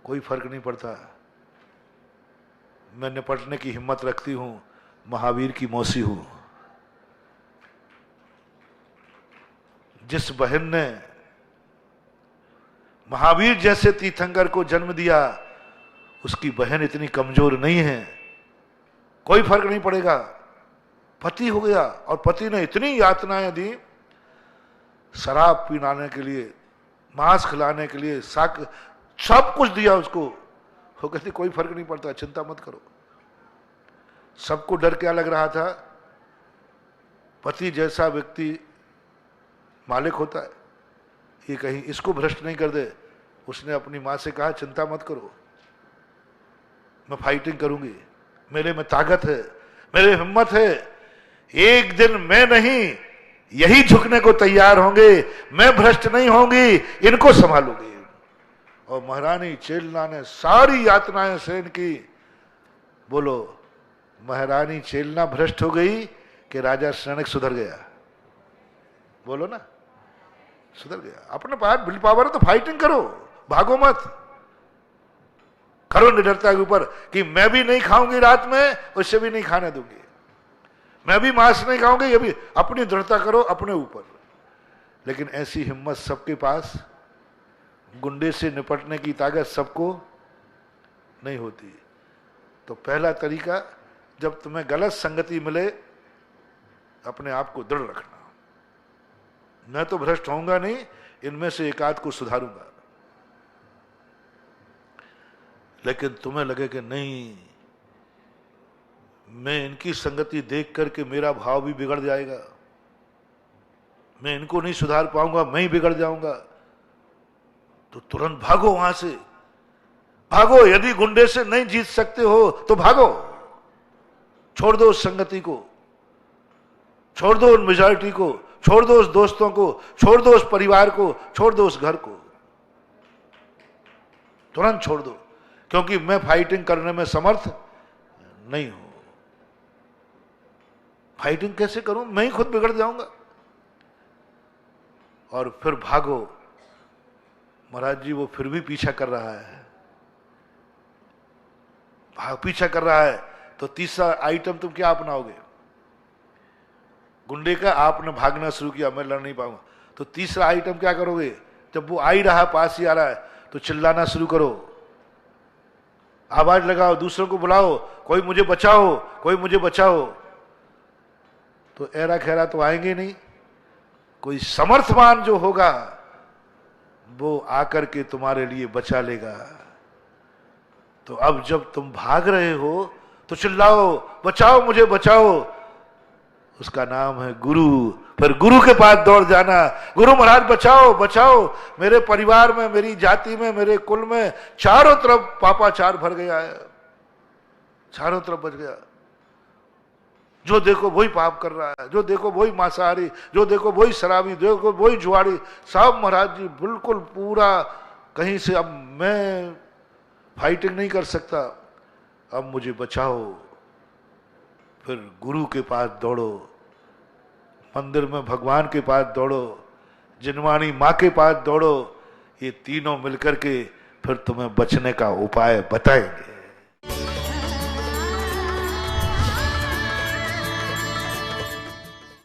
कोई फर्क नहीं पड़ता, मैं निपटने की हिम्मत रखती हूं, महावीर की मौसी हूं। जिस बहन ने महावीर जैसे तीर्थंकर को जन्म दिया, उसकी बहन इतनी कमजोर नहीं है, कोई फर्क नहीं पड़ेगा। पति हो गया और पति ने इतनी यातनाएं दी, शराब पिलाने के लिए, मांस खिलाने के लिए, सब कुछ दिया उसको। वो कहती कोई फर्क नहीं पड़ता, चिंता मत करो। सबको डर क्या लग रहा था, पति जैसा व्यक्ति मालिक होता है, ये कहीं इसको भ्रष्ट नहीं कर दे। उसने अपनी मां से कहा चिंता मत करो, मैं फाइटिंग करूंगी, मेरे में ताकत है, मेरे हिम्मत है, एक दिन मैं नहीं यही झुकने को तैयार होंगे, मैं भ्रष्ट नहीं होंगी, इनको संभालूंगी। और महारानी चेलना ने सारी यातनाएं सहन की। बोलो, महारानी चेलना भ्रष्ट हो गई कि राजा शरणक सुधर गया? बोलो ना, सुधर गया। अपने पास विल पावर है तो फाइटिंग करो, भागो मत, करो निडरता के ऊपर कि मैं भी नहीं खाऊंगी रात में, उससे भी नहीं खाने दूंगी, मैं भी मांस नहीं खाऊंगी, ये भी। अपनी दृढ़ता करो अपने ऊपर। लेकिन ऐसी हिम्मत सबके पास, गुंडे से निपटने की ताकत सबको नहीं होती। तो पहला तरीका, जब तुम्हें गलत संगति मिले अपने आप को दृढ़ रखना। मैं तो भ्रष्ट होऊंगा नहीं, इनमें से एक आध को सुधारूंगा। लेकिन तुम्हें लगे कि नहीं, मैं इनकी संगति देख करके मेरा भाव भी बिगड़ जाएगा, मैं इनको नहीं सुधार पाऊंगा, मैं ही बिगड़ जाऊंगा, तो तुरंत भागो वहां से, भागो। यदि गुंडे से नहीं जीत सकते हो तो भागो, छोड़ दो उस संगति को, छोड़ दो उन मेजॉरिटी को, छोड़ दो उस दोस्तों को, छोड़ दो उस परिवार को, छोड़ दो उस घर को, तुरंत छोड़ दो। क्योंकि मैं फाइटिंग करने में समर्थ नहीं हूं। फाइटिंग कैसे करूं, मैं ही खुद बिगड़ जाऊंगा। और फिर भागो। महाराज जी वो फिर भी पीछा कर रहा है, पीछा कर रहा है, तो तीसरा आइटम तुम क्या अपनाओगे? गुंडे का आपने भागना शुरू किया, मैं लड़ नहीं पाऊंगा, तो तीसरा आइटम क्या करोगे? जब वो आ ही रहा, पास ही आ रहा है, तो चिल्लाना शुरू करो, आवाज लगाओ, दूसरों को बुलाओ, कोई मुझे बचाओ, कोई मुझे बचाओ। तो एरा खेरा तो आएंगे नहीं, कोई समर्थवान जो होगा वो आकर के तुम्हारे लिए बचा लेगा। तो अब जब तुम भाग रहे हो तो चिल्लाओ, बचाओ मुझे बचाओ, उसका नाम है गुरु। फिर गुरु के पास दौड़ जाना, गुरु महाराज बचाओ बचाओ, मेरे परिवार में, मेरी जाति में, मेरे कुल में चारों तरफ पापाचार भर गया है, चारों तरफ बच गया, जो देखो वही पाप कर रहा है, जो देखो वही मांसाहारी, जो देखो वही शराबी, देखो वही जुआड़ी, सब महाराज जी बिल्कुल पूरा कहीं से। अब मैं फाइटिंग नहीं कर सकता, अब मुझे बचाओ। फिर गुरु के पास दौड़ो, मंदिर में भगवान के पास दौड़ो, जिनवाणी माँ के पास दौड़ो, ये तीनों मिलकर के फिर तुम्हें बचने का उपाय बताएंगे।